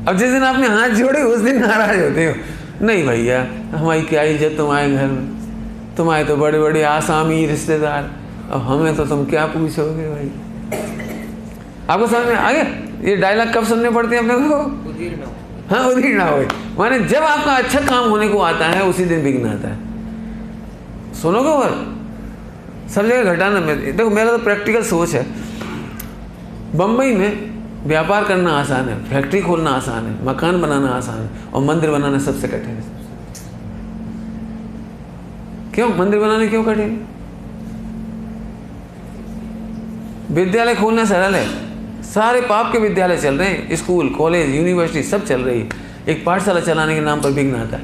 अब जिस दिन आपने हाथ जोड़े उस दिन नाराज होते हो, नहीं भैया हमारी क्या इज्जत, तुम आए घर में, तुम आए तो बड़े बड़े आसामी रिश्तेदार, अब हमें तो तुम क्या पूछोगे भाई। आपको समझ में आ गया? ये डायलॉग कब सुनने पड़ते हैं अपने को? हाँ, उदीर्णा हो। माने जब आपका अच्छा काम होने को आता है उसी दिन विघ्न आता है। सुनोगे? और सब जगह घटाना। देखो मेरा तो प्रैक्टिकल सोच है। बम्बई में व्यापार करना आसान है, फैक्ट्री खोलना आसान है, मकान बनाना आसान है, और मंदिर बनाना सबसे कठिन है। क्यों मंदिर बनाने क्यों कठिन? विद्यालय खोलना सरल है, सारे पाप के विद्यालय चल रहे हैं, स्कूल, कॉलेज, यूनिवर्सिटी सब चल रही है। एक पाठशाला चलाने के नाम पर विघ्न आता है,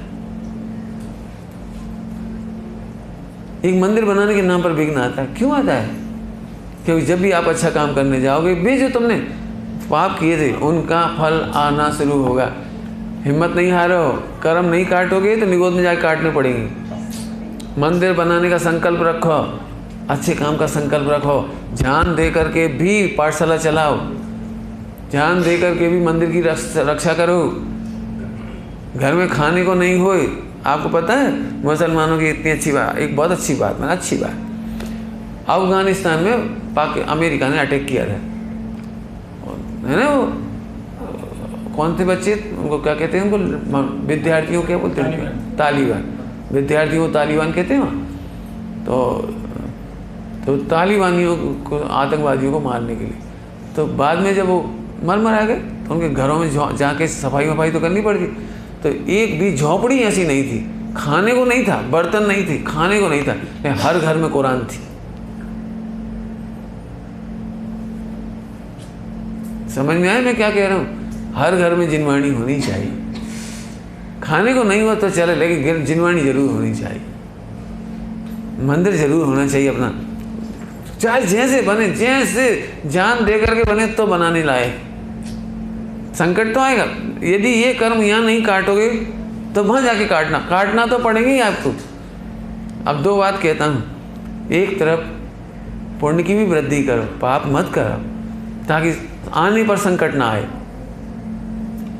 एक मंदिर बनाने के नाम पर विघ्न आता है। क्यों आता है? क्योंकि जब भी आप अच्छा काम करने जाओगे, वे जो तुमने पाप किए थे उनका फल आना शुरू होगा। हिम्मत नहीं हारो, कर्म नहीं काटोगे तो निगोद में जाके काटने पड़ेंगे। मंदिर बनाने का संकल्प रखो, अच्छे काम का संकल्प रखो, जान दे करके भी पाठशाला चलाओ, जान दे करके भी मंदिर की रक्षा करो। घर में खाने को नहीं होए, आपको पता है मुसलमानों की इतनी अच्छी बात, एक बहुत अच्छी बात, मैंने अच्छी बात, अफगानिस्तान में अमेरिका ने अटैक किया था, है ना? वो कौन थे बच्चे, उनको क्या कहते हैं, उनको विद्यार्थियों क्या बोलते हैं, तालिबान, विद्यार्थियों को तालिबान कहते हैं वहाँ। तो तालिबानियों को, आतंकवादियों को मारने के लिए, तो बाद में जब वो मर आ गए तो उनके घरों में जाके सफाई वफाई तो करनी पड़ गई। तो एक भी झोपड़ी ऐसी नहीं थी, खाने को नहीं था, बर्तन नहीं थे, खाने को नहीं था, लेकिन हर घर में कुरान थी। समझ में आया मैं क्या कह रहा हूँ? हर घर में जिनवाणी होनी चाहिए। खाने को नहीं हुआ तो चले, लेकिन जिनवाणी जरूर होनी चाहिए, मंदिर जरूर होना चाहिए अपना, चाहे जैसे बने, जैसे जान दे करके बने तो बनाने लाए। संकट तो आएगा, यदि ये कर्म यहाँ नहीं काटोगे तो वहाँ जाके काटना तो पड़ेगा ही आपको। अब दो बात कहता हूँ, एक तरफ पुण्य की भी वृद्धि करो, पाप मत करो, ताकि आने पर संकट ना आए।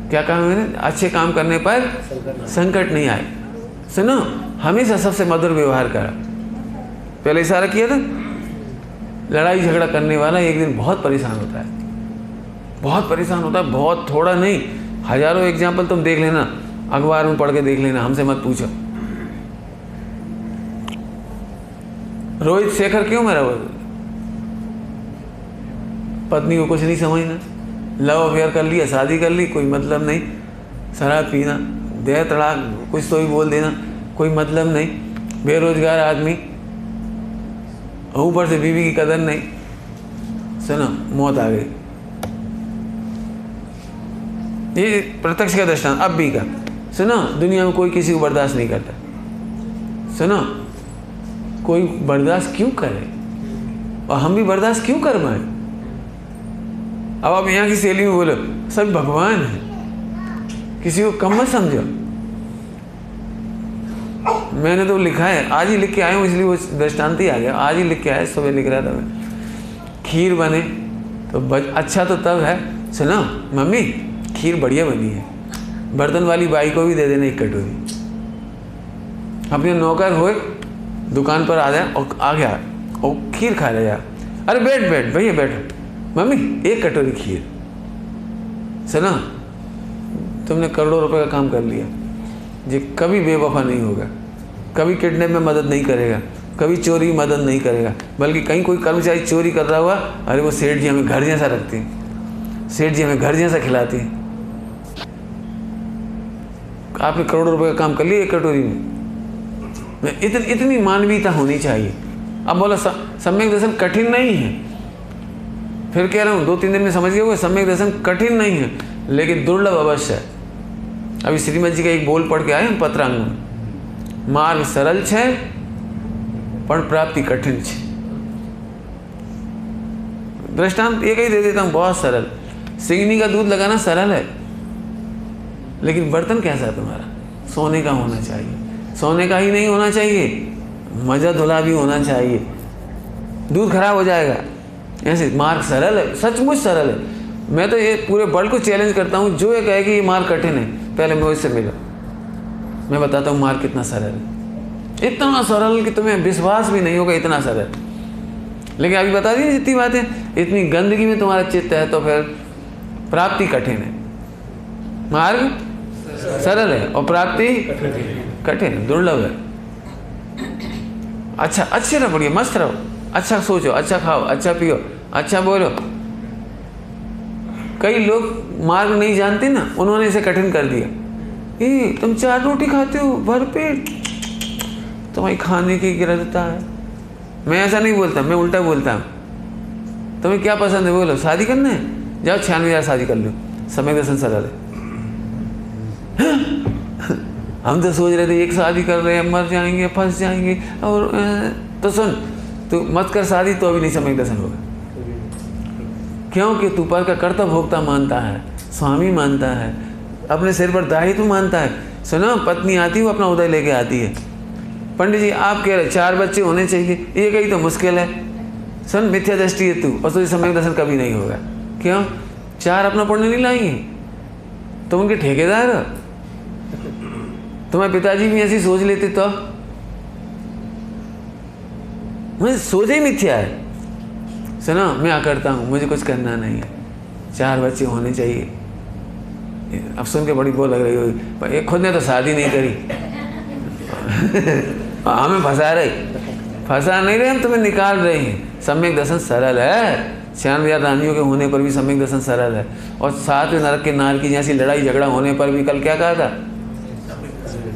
क्या कहा मैंने? अच्छे काम करने पर संकट नहीं आए। सुनो, हमेशा सबसे मधुर व्यवहार करा। पहले इशारा किया था, लड़ाई झगड़ा करने वाला एक दिन बहुत परेशान होता है, बहुत परेशान होता है, बहुत थोड़ा नहीं, हजारों एग्जाम्पल तुम देख लेना, अखबार में पढ़ के देख लेना, हमसे मत पूछो। रोहित शेखर क्यों मरा? वो पत्नी को कुछ नहीं समझना, लव अफेयर कर लिया, शादी कर ली, कोई मतलब नहीं, शराब पीना, देह तड़ाक, कुछ तो भी बोल देना, कोई मतलब नहीं, बेरोजगार आदमी, ऊपर से बीवी की कदर नहीं, सुनो मौत आ गई। ये प्रत्यक्ष का दृष्टांत अब भी का। सुनो, दुनिया में कोई किसी को बर्दाश्त नहीं करता। सुनो, कोई बर्दाश्त क्यों करे, और हम भी बर्दाश्त क्यों कर पाए? अब आप यहाँ की शैली में बोलो सब भगवान है, किसी को कम मत समझो। मैंने तो लिखा है, आज ही लिख के आया हूँ, इसलिए वो दृष्टांत ही आ गया, आज ही लिख के आया, सुबह लिख रहा था मैं। खीर बने तो अच्छा तो तब है। सुनो मम्मी, खीर बढ़िया बनी है, बर्तन वाली बाई को भी दे देना एक कटोरी। अपने नौकर होए दुकान पर आ जाए और आ गया और खीर खा रहे यार, अरे बैठ भैया बैठो, मम्मी एक कटोरी खीर। सुना, तुमने करोड़ों रुपए का काम कर लिया। ये कभी बेवफा नहीं होगा, कभी किडनैप में मदद नहीं करेगा, कभी चोरी में मदद नहीं करेगा, बल्कि कहीं कोई कर्मचारी चोरी कर रहा हुआ, अरे वो सेठ जी हमें घर जैसा रखते हैं, सेठ जी हमें घर जैसा खिलाते हैं। आपने करोड़ों रुपए का काम कर लिया एक कटोरी में। इतनी मानवीयता होनी चाहिए। अब बोला सम्यक दर्शन कठिन नहीं है, फिर कह रहा हूँ 2-3 दिन में समझ गए होगे, सम्यक दर्शन कठिन नहीं है, लेकिन दुर्लभ अवश्य है। अभी श्रीमद जी का एक बोल पढ़ के आए हम पत्रांग में, मार्ग सरल है पर प्राप्ति कठिन है। दृष्टांत एक ही दे देता हूँ, बहुत सरल। सिंगनी का दूध लगाना सरल है, लेकिन बर्तन कैसा है तुम्हारा? सोने का होना चाहिए। सोने का ही नहीं होना चाहिए, मजा धुला भी होना चाहिए, दूध खराब हो जाएगा। ऐसे मार्ग सरल है, सचमुच सरल है। मैं तो ये पूरे वर्ल्ड को चैलेंज करता हूँ, जो ये कहे कि ये मार्ग कठिन है, पहले मैं उससे मिलो, मैं बताता हूँ मार्ग कितना सरल है। इतना सरल कि तुम्हें विश्वास भी नहीं होगा, इतना सरल। लेकिन अभी बता दी जितनी बातें, इतनी गंदगी में तुम्हारा चित्त है तो फिर प्राप्ति कठिन है। मार्ग सरल है और प्राप्ति कठिन है, दुर्लभ है। अच्छा, अच्छे रहो, बढ़िया मस्त रहो, अच्छा सोचो, अच्छा खाओ, अच्छा पियो, अच्छा बोलो। कई लोग मार्ग नहीं जानते ना, उन्होंने इसे कठिन कर दिया। तुम 4 रोटी खाते हो भरपेट, तुम्हारी खाने की गिरता है। मैं ऐसा नहीं बोलता, मैं उल्टा बोलता हूँ। तुम्हें क्या पसंद है बोलो, शादी करना है, जाओ 96,000 शादी कर लो, सम्यक दर्शन सरल है। हम तो सोच रहे थे एक शादी कर रहे हैं, मर जाएंगे, फंस जाएंगे, और तो सुन, तू मत कर शादी तो अभी नहीं सम्यक दर्शन होगा। क्योंकि तू पर का कर्तव्य भोक्ता मानता है, स्वामी मानता है, अपने सिर पर दायित्व मानता है। सुनो, पत्नी आती है वो अपना उदय लेके आती है। पंडित जी आप कह रहे 4 बच्चे होने चाहिए, ये कहीं तो मुश्किल है। सुन, मिथ्या दृष्टि है तू, और तुझे सम्यक दर्शन कभी नहीं होगा। क्यों? 4 अपना पुण्य नहीं लाएंगे, तुम उनके ठेकेदार हो। तुम्हारे पिताजी भी ऐसी सोच लेते तो मुझे सोच ही मिथ्या है। सुनो, मैं करता हूँ, मुझे कुछ करना नहीं है, 4 बच्चे होने चाहिए, अब सुन के बड़ी वो लग रही होगी, पर ये खुद ने तो शादी नहीं करी हमें फंसा रही, फंसा नहीं रहे हम, तुम्हें निकाल रहे हैं। सम्यक दर्शन सरल है, 96,000 रानियों के होने पर भी सम्यक दर्शन सरल है। और साथ में नरक के नार की जैसी लड़ाई झगड़ा होने पर भी कल क्या कहा था,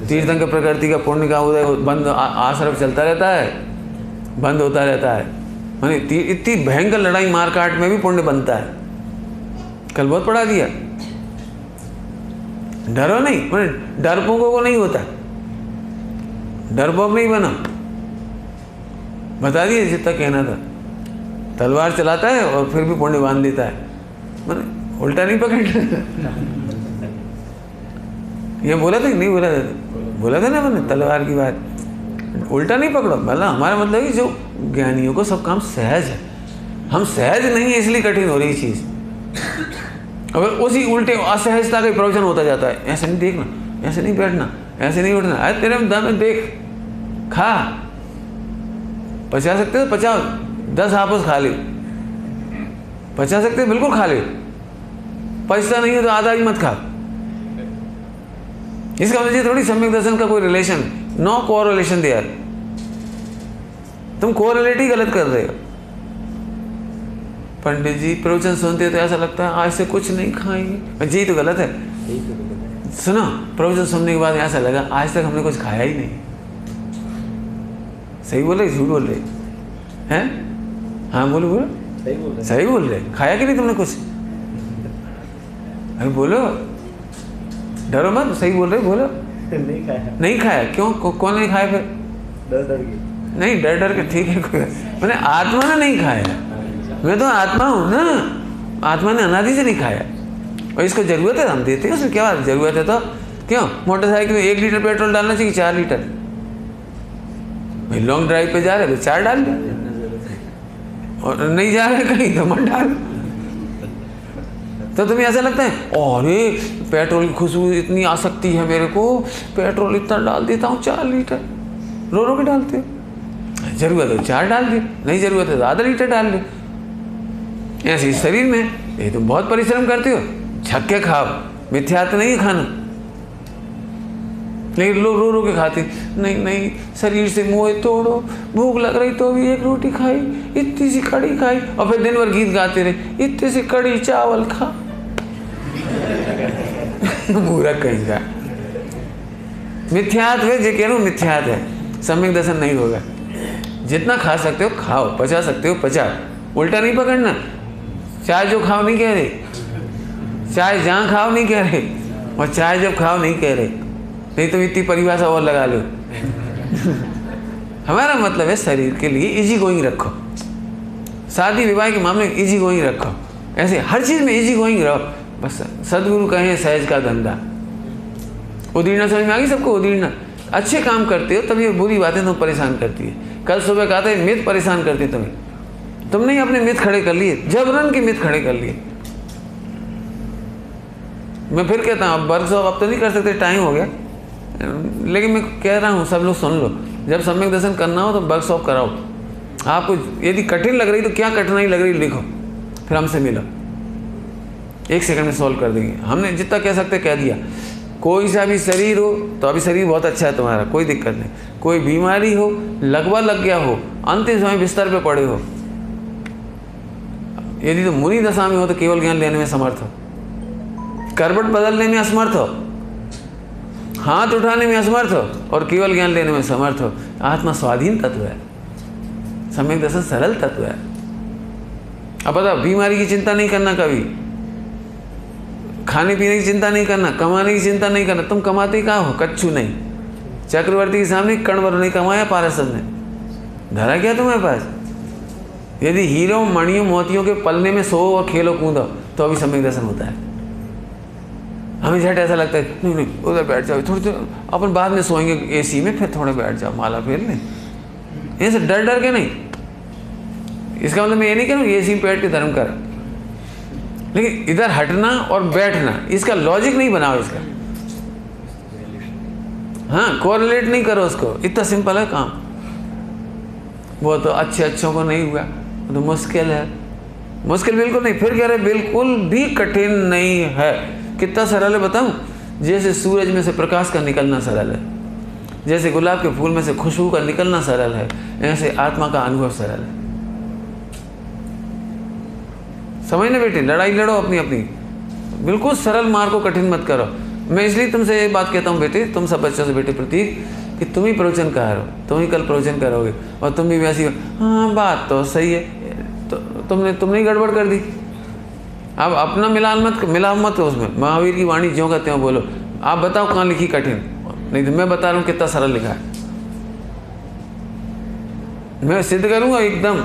तीर्थंकर प्रकृति का पुण्य का उदय बंद आश्रम चलता रहता है, बंद होता रहता है। माने इतनी भयंकर लड़ाई मार काट में भी पुण्य बनता है। कल बहुत पढ़ा दिया। डरो नहीं, माने डरपोकों को नहीं होता, डरपोक नहीं बना, बता दिए जितना कहना था। तलवार चलाता है और फिर भी पुण्य बांध लेता है, माने उल्टा नहीं पकड़ना ये बोला था कि नहीं बोला था? बोला था ना मैंने तलवार की बात, उल्टा नहीं पकड़ो। भला हमारा मतलब कि जो ज्ञानियों को सब काम सहज है, हम सहज नहीं है इसलिए कठिन हो रही चीज़। अगर उसी उल्टे असहजता का प्रवचन होता जाता है, ऐसे नहीं देखना, ऐसे नहीं बैठना, ऐसे नहीं उठना, अरे तेरे में दम है, देख खा, पचा सकते हो पचाओ, 10 आपस खा ले, पचा सकते हो बिल्कुल खा ले, पचता नहीं है तो आधा भी मत खा। इसका मतलब थोड़ी सम्यक दर्शन का कोई रिलेशन, नो कोरिलेशन देयर, तुम कोरिलेट ही गलत कर रहे हो। पंडित जी प्रवचन सुनते तो ऐसा लगता है आज से कुछ नहीं खाएंगे, जी तो गलत है। सुनो, प्रवचन सुनने के बाद ऐसा लगा आज तक हमने कुछ खाया ही नहीं। सही बोल रहे झूठ बोल रहे हैं? हाँ बोलो बोलो, सही बोल रहे। खाया कि नहीं तुमने कुछ? अरे बोलो, डरो मत, सही बोल रहे, बोलो। नहीं खाया। नहीं खाया? क्यों? कौन नहीं खाया फिर? डर डर के। नहीं डर डर के, ठीक है कोई, मैंने आत्मा ने नहीं खाया, मैं तो आत्मा हूँ ना, आत्मा ने अनादि से नहीं खाया। और इसको जरूरत है हम देते हैं, उसमें क्या बात, जरूरत है तो क्यों? मोटरसाइकिल में 1 लीटर पेट्रोल डालना चाहिए 4 लीटर? भाई लॉन्ग ड्राइव पे जा रहे तो 4 डाल दे, और नहीं जा रहे कहीं तो मत डाल। तो तुम्हें ऐसा लगता है अरे पेट्रोल की खुशबू इतनी आसक्ति है मेरे को, पेट्रोल इतना डाल देता हूँ 4 लीटर, रो रो के डालते हो। जरूरत है 4 डाल दे, नहीं जरूरत है तो आधा लीटर डाल दे। ऐसे शरीर में ये तुम बहुत परिश्रम करते हो, छक्के खाओ, मिथ्यात्व नहीं है खाना, लेकिन लोग रो रो के खाते, नहीं नहीं शरीर से मोह तोड़ो, भूख लग रही तो भी 1 रोटी खाई, इतनी सी कड़ी खाई, और फिर दिन भर गीत गाते रहे, इतनी सी कड़ी चावल खा पूरा कहीं का मिथ्यात्व है, जो कह रहा हूँ मिथ्यात्व है, सम्यक दर्शन नहीं होगा। जितना खा सकते हो खाओ, पचा सकते हो पचा, उल्टा नहीं पकड़ना। चाय जो खाओ नहीं कह रहे, चाय जहाँ खाओ नहीं कह रहे, और चाय जब खाओ नहीं कह रहे, नहीं तो इतनी परिभाषा और लगा लो हमारा मतलब है शरीर के लिए इजी गोइंग रखो, शादी विवाह के मामले में इजी गोइंग रखो, ऐसे हर चीज़ में इजी गोइंग रहो। बस सदगुरु कहें सहज का धंधा। उदीरना समझ में आ गई सबको? उदीरना, अच्छे काम करते हो तब ये बुरी बातें तुम परेशान करती है। कल सुबह कहा था मिथ परेशान करते तुम्हें, तुमने अपने मिथ खड़े कर लिए, जबरन के मिथ खड़े कर लिए। मैं फिर कहता हूँ अब वर्कशॉप अब तो नहीं कर सकते, टाइम हो गया, लेकिन मैं कह रहा हूँ सब लोग सुन लो, जब सम्यक दर्शन करना हो तो वर्कशॉप कराओ। आपको यदि कठिन लग रही तो क्या कठिनाई लग रही लिखो, फिर हमसे मिलो, 1 सेकंड में सॉल्व कर देंगे। हमने जितना कह सकते कह दिया। कोई सा भी शरीर हो तो अभी शरीर बहुत अच्छा है तुम्हारा, कोई दिक्कत नहीं। कोई बीमारी हो, लगवा लग गया हो, अंतिम समय बिस्तर पे पड़े हो, यदि तो मुनि दशा में हो तो केवल ज्ञान लेने में समर्थ हो, करवट बदलने में असमर्थ हो, हाथ उठाने में असमर्थ हो, और केवल ज्ञान लेने में समर्थ हो। आत्मा स्वाधीन तत्व है, सम्यक दर्शन सरल तत्व है। अब बताओ, बीमारी की चिंता नहीं करना, कभी खाने पीने की चिंता नहीं करना, कमाने की चिंता नहीं करना। तुम कमाते कहाँ हो? कच्छू नहीं। चक्रवर्ती के सामने कण भर नहीं कमाया पार्षद ने, धरा क्या तुम्हारे पास? यदि हीरो मणियों मोतियों के पलने में सो और खेलो कूदो तो अभी सम्यक दर्शन होता है। हमें झट ऐसा लगता है नहीं नहीं उधर बैठ जाओ, थोड़ी देर अपन बाद में सोएंगे एसी में, फिर थोड़े बैठ जाओ, माला फेर लें, ऐसे डर डर के नहीं। इसका मतलब मैं ये नहीं कह रहा हूँ एसी में बैठ के धर्म कर, लेकिन इधर हटना और बैठना इसका लॉजिक नहीं बनाओ इसका। हाँ, कोरिलेट नहीं करो उसको, इतना सिंपल है काम। वो तो अच्छों को नहीं हुआ तो मुश्किल है, मुश्किल बिल्कुल नहीं। फिर कह रहे बिल्कुल भी कठिन नहीं है, कितना सरल है बताऊं? जैसे सूरज में से प्रकाश का निकलना सरल है, जैसे गुलाब के फूल में से खुशबू का निकलना सरल है, ऐसे आत्मा का अनुभव सरल है। समझ ना बेटे, लड़ाई लड़ो अपनी अपनी, बिल्कुल सरल मार्ग को कठिन मत करो। मैं इसलिए तुमसे ये बात कहता हूँ बेटे, तुम सब बच्चों से बेटे प्रतीक, कि तुम ही प्रवचनकार हो, तुम ही कल प्रवचन करोगे और तुम भी वैसी, हाँ बात तो सही है, तो तुमने ही गड़बड़ कर दी। अब अपना मिलाव मत उसमें। महावीर की वाणी ज्यों का त्यों बोलो। आप बताओ कहाँ लिखी कठिन, नहीं तो मैं बता रहा हूँ कितना सरल लिखा है, मैं सिद्ध करूँगा एकदम।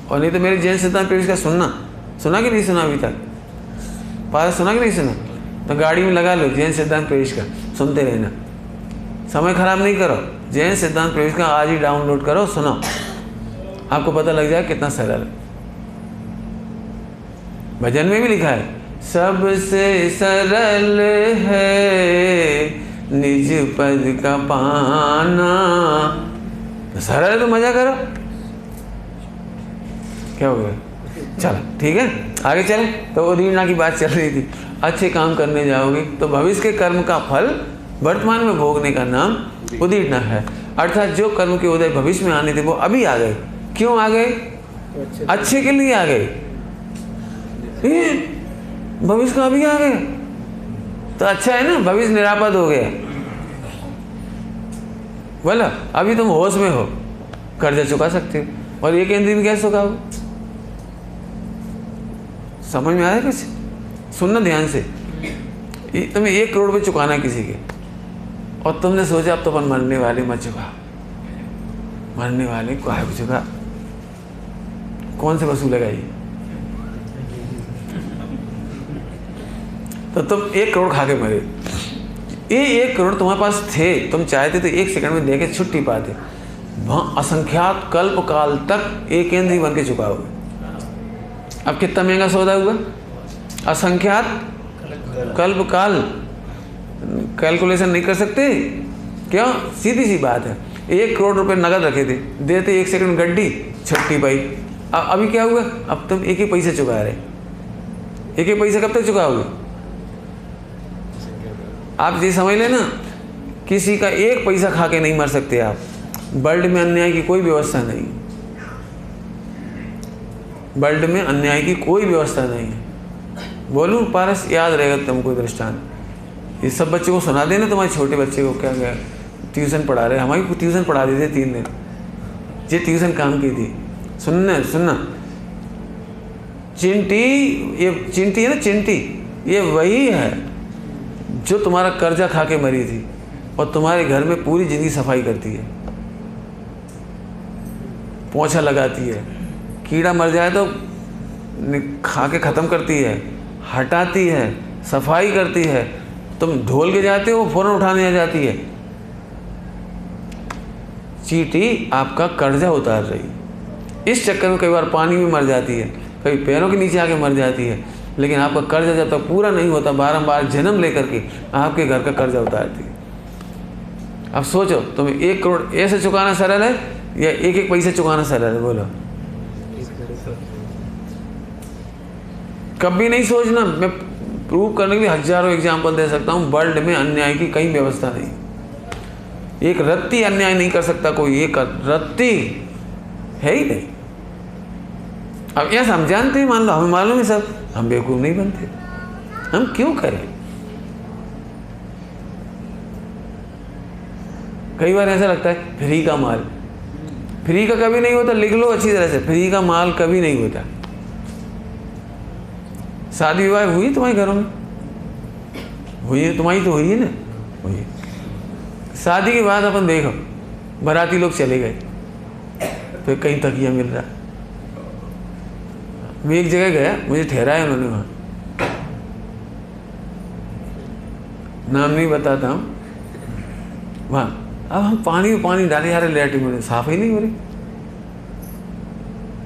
और नहीं तो मेरे जैन सिद्धांत पेश का सुना कि नहीं सुना अभी तक? पास सुना कि नहीं सुना? तो गाड़ी में लगा लो जैन सिद्धांत पेश का, सुनते रहना, समय खराब नहीं करो। जैन सिद्धांत पेश का आज ही डाउनलोड करो, सुनो, आपको पता लग जाए कितना सरल है। भजन में भी लिखा है, सबसे सरल है निज पद का पाना। तो सरल है तो मजा करो, क्या हो गया? चलो ठीक है, आगे चले। तो उदीर्णा की बात चल रही थी। अच्छे काम करने जाओगे तो भविष्य के कर्म का फल वर्तमान में भोगने का नाम उदीर्णा है। अर्थात जो कर्म के उदय भविष्य में आने थे वो अभी आ गए। क्यों आ गए? अच्छे के लिए आ गए। भविष्य का अभी आ गए तो अच्छा है ना, भविष्य निरापद हो गया। बोला अभी तुम होश में हो, कर्जा चुका सकते हो, और एक दिन में कैसे चुकाओ? समझ में आया कुछ? सुनना ध्यान से। तुम्हें 1 करोड़ रुपये चुकाना किसी के, और तुमने सोचा अब तो अपन मरने वाले, मत चुका, मरने वाले को है चुका, कौन से वसूलेगा ये? तो तुम 1 करोड़ खा के मरे। ये 1 करोड़ तुम्हारे पास थे, तुम चाहते तो 1 सेकंड में देके छुट्टी पाते, वहाँ असंख्यात कल्प काल तक एक इंद्री बन के चुकाओगे। अब कितना महंगा सौदा हुआ? असंख्यात कल्प काल, कैलकुलेशन नहीं कर सकते क्यों? सीधी सी बात है। 1 करोड़ रुपए नगद रखे थे, देते 1 सेकंड गड्डी, छुट्टी पाई। अब अभी क्या हुआ? अब तुम 1 पैसे चुका रहे। 1 पैसे कब तक चुकाओगे? आप ये समझ लेना, किसी का 1 पैसा खा के नहीं मर सकते आप। वर्ल्ड में अन्याय की कोई व्यवस्था नहीं, वर्ल्ड में अन्याय की कोई व्यवस्था नहीं है। बोलूं पारस, याद रहेगा तुमको दृष्टांत। ये सब बच्चों को सुना देना, तुम्हारे छोटे बच्चे को क्या क्या ट्यूशन पढ़ा रहे, हमारी ट्यूशन पढ़ा देते 3 दिन, ये ट्यूशन काम की थी। सुनना चिंटी, ये चिंटी है ना, चिंटी ये वही है जो तुम्हारा कर्जा खा के मरी थी और तुम्हारे घर में पूरी जिंदगी सफाई करती है, पोछा लगाती है, कीड़ा मर जाए तो खा के ख़त्म करती है, हटाती है, सफाई करती है। तुम ढोल के जाते हो, फ़ौरन उठाने आ जाती है। चींटी आपका कर्जा उतार रही, इस चक्कर में कई बार पानी में मर जाती है, कभी पैरों के नीचे आके मर जाती है, लेकिन आपका कर्जा जब तक पूरा नहीं होता, बारंबार जन्म लेकर के आपके घर का कर्जा उतारती है। अब सोचो, तुम्हें 1 करोड़ ऐसे चुकाना सरल है या 1-1 पैसे चुकाना सरल है? बोलो। कभी नहीं सोचना। मैं प्रूव करने के लिए हजारों एग्जाम्पल दे सकता हूँ। वर्ल्ड में अन्याय की कहीं व्यवस्था नहीं, एक रत्ती अन्याय नहीं कर सकता कोई, एक रत्ती है ही नहीं। अब ऐसा हम जानते हैं, मान लो हमें मालूम है सब, हम बेवकूफ़ नहीं बनते, हम क्यों करें? कई बार ऐसा लगता है फ्री का माल, फ्री का कभी नहीं होता। लिख लो अच्छी तरह से, फ्री का माल कभी नहीं होता। शादी विवाह हुई तुम्हारे घरों में? हुई है, तुम्हारी तो हुई है ना, हुई है। शादी के बाद अपन देखो, बाराती लोग चले गए, फिर कहीं तकिया मिल रहा। मैं एक जगह गया, मुझे ठहराया उन्होंने वहाँ, नाम नहीं बताता हूँ वहाँ। अब हम पानी डाले जा रहे, लैट्रिन में साफ ही नहीं हो रही।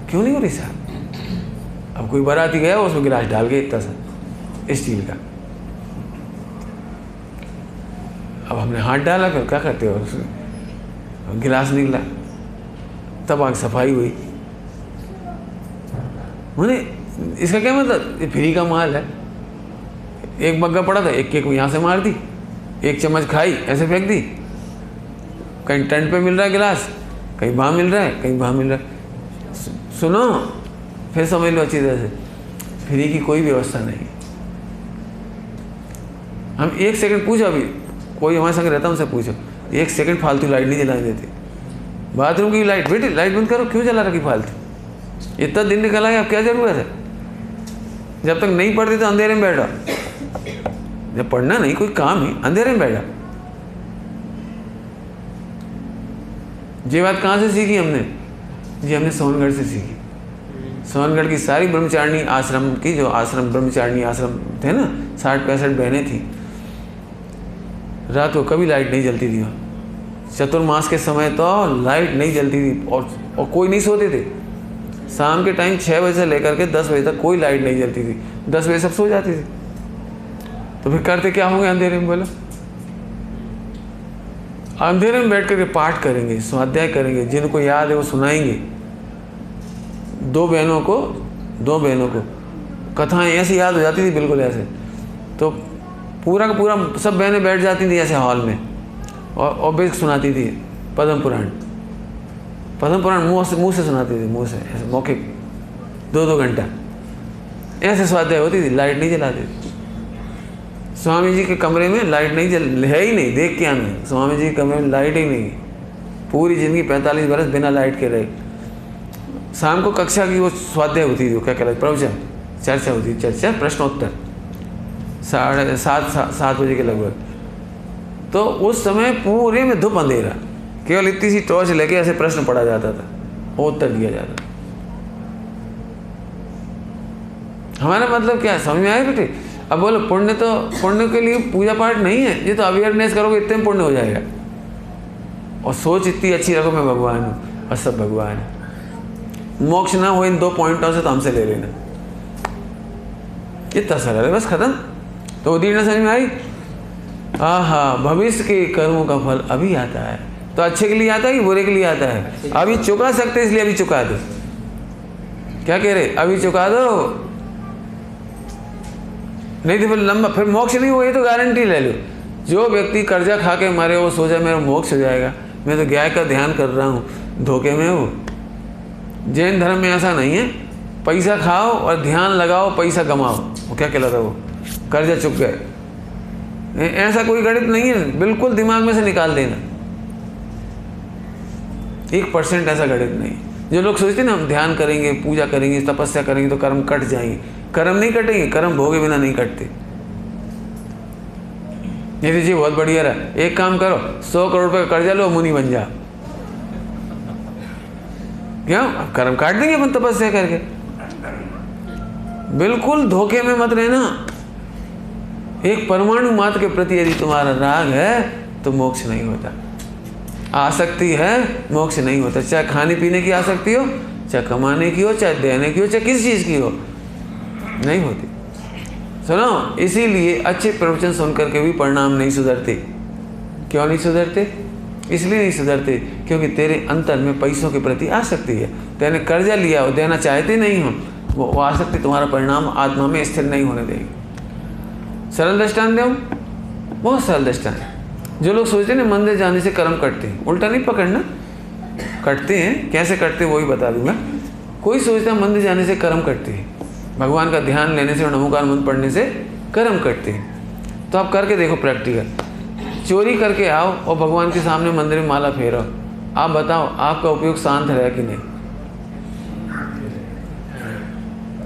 क्यों नहीं हो रही साहब? अब कोई बाराती गया, उसमें गिलास डाल के इतना सा स्टील का, अब हमने हाथ डाला, फिर क्या करते हो, गिलास निकला, तब आग सफाई हुई। मैंने इसका क्या मतलब? ये फ्री का माल है, एक बग्गा पड़ा था, एक केक यहाँ से मार दी, एक चम्मच खाई ऐसे फेंक दी। कहीं टेंट पे मिल रहा है गिलास, कहीं वहाँ मिल रहा है, कहीं वहाँ मिल रहा है। सुनो, फिर समझ लो अच्छी तरह से, फ्री की कोई व्यवस्था नहीं। हम 1 सेकंड पूछो, अभी कोई हमारे संग रहता उनसे पूछो, 1 सेकंड फालतू लाइट नहीं जलाने देते। बाथरूम की लाइट, बेटे लाइट बंद करो, क्यों जला रखी फालतू? इतना दिन निकला है, अब क्या जरूरत है? जब तक नहीं पढ़ती तो अंधेरे में बैठा, जब पढ़ना नहीं कोई काम ही, अंधेरे में बैठा। ये बात कहाँ से सीखी हमने? जी हमने सोनगढ़ से सीखी। सोनगढ़ की सारी ब्रह्मचारिणी आश्रम की, जो आश्रम ब्रह्मचारिणी आश्रम थे ना, 60-65 बहनें थी। रात को कभी लाइट नहीं जलती थी वहाँ। चतुर्मास के समय तो लाइट नहीं जलती थी, और कोई नहीं सोते थे। शाम के टाइम 6 बजे से लेकर के 10 बजे तक कोई लाइट नहीं जलती थी। 10 बजे सब सो जाती थी। तो फिर करते क्या होंगे अंधेरे में? बोलो, अंधेरे में बैठ करके पाठ करेंगे, स्वाध्याय करेंगे, जिनको याद है वो सुनाएंगे। 2 बहनों को कथाएं ऐसी याद हो जाती थी, बिल्कुल ऐसे। तो पूरा का पूरा सब बहनें बैठ जाती थी ऐसे हॉल में, और बेस सुनाती थी पद्म पुराण मुँह से सुनाती थी, मुँह से ऐसे मौखिक 2-2 घंटा ऐसे स्वाध्याय होती थी। लाइट नहीं जलाती थी। स्वामी जी के कमरे में लाइट नहीं है ही नहीं, देख के आना, स्वामी जी के कमरे में लाइट ही नहीं। पूरी ज़िंदगी 45 बरस बिना लाइट के रहे। शाम को कक्षा की वो स्वाध्याय होती थी, वो क्या कहलाती, प्रवचन, चर्चा होती थी, चर्चा प्रश्नोत्तर 7:30 बजे के लगभग। तो उस समय पूरे में धूप अंधेरा, केवल इतनी सी टॉर्च लेके ऐसे प्रश्न पढ़ा जाता था और उत्तर दिया जाता। हमारा मतलब क्या है, समझ में आया बेटे? अब बोलो, पुण्य के लिए पूजा पाठ नहीं है, ये तो अवेयरनेस करोगे इतने में पुण्य हो जाएगा। और सोच इतनी अच्छी रखो, मैं भगवान हूँ और सब भगवान है। मोक्ष ना हो इन 2 पॉइंटों से तो हमसे ले लेना। इतना सरल है, बस खत्म। तो उदीर्ण समझ में आई? आहा, भविष्य के कर्मों का फल अभी आता है। तो अच्छे के लिए आता है कि बुरे के लिए आता है? अभी चुका सकते, इसलिए अभी चुका दो। क्या कह रहे? अभी चुका दो, नहीं तो फिर लंबा, फिर मोक्ष नहीं हुआ, ये तो गारंटी ले लो। जो व्यक्ति कर्जा खा के मरे, वो सोचा मेरा मोक्ष हो जाएगा, मैं तो गाय का ध्यान कर रहा हूँ, धोखे में हो। जैन धर्म में ऐसा नहीं है, पैसा खाओ और ध्यान लगाओ, पैसा कमाओ। वो क्या कहलाता है, वो कर्जा चुक गए। ऐसा कोई गणित नहीं है, बिल्कुल दिमाग में से निकाल देना। 1% ऐसा गणित नहीं। जो लोग सोचते हैं ना, हम ध्यान करेंगे, पूजा करेंगे, तपस्या करेंगे तो कर्म कट जाएंगे, कर्म नहीं कटेंगे। कर्म भोगे बिना नहीं कटते। ये दीजिए, बहुत बढ़िया रहा, एक काम करो, 100 करोड़ रुपये का कर्जा लो, मुनि बन जाओ। क्यों? अब कर्म काट देंगे अपन तपस्या करके। बिल्कुल धोखे में मत रहना। एक परमाणु मात्र के प्रति यदि तुम्हारा राग है तो मोक्ष नहीं होता। आसक्ति है, मोक्ष नहीं होता। चाहे खाने पीने की आसक्ति हो, चाहे कमाने की हो, चाहे देने की हो, चाहे किस चीज़ की हो, नहीं होती। सुनो, इसीलिए अच्छे प्रवचन सुन करके भी परिणाम नहीं सुधरते। क्यों नहीं सुधरते? इसलिए नहीं सुधरते क्योंकि तेरे अंतर में पैसों के प्रति आसक्ति है। तेने कर्जा लिया हो, देना चाहते नहीं हो, वो आसक्ति तुम्हारा परिणाम आत्मा में स्थिर नहीं होने देगी। सरल दृष्टांत दो, बहुत सरल दृष्टांत। जो लोग सोचते हैं ना मंदिर जाने से कर्म कटते हैं, उल्टा नहीं पकड़ना, कटते हैं। कैसे कटते वही बता दूंगा। कोई सोचता है मंदिर जाने से कर्म कटते हैं, भगवान का ध्यान लेने से और नमोकार मंत्र पढ़ने से कर्म कटते हैं। तो आप करके देखो प्रैक्टिकल। चोरी करके आओ और भगवान के सामने मंदिर में माला फेरो, आप बताओ आपका उपयोग शांत रहा कि नहीं?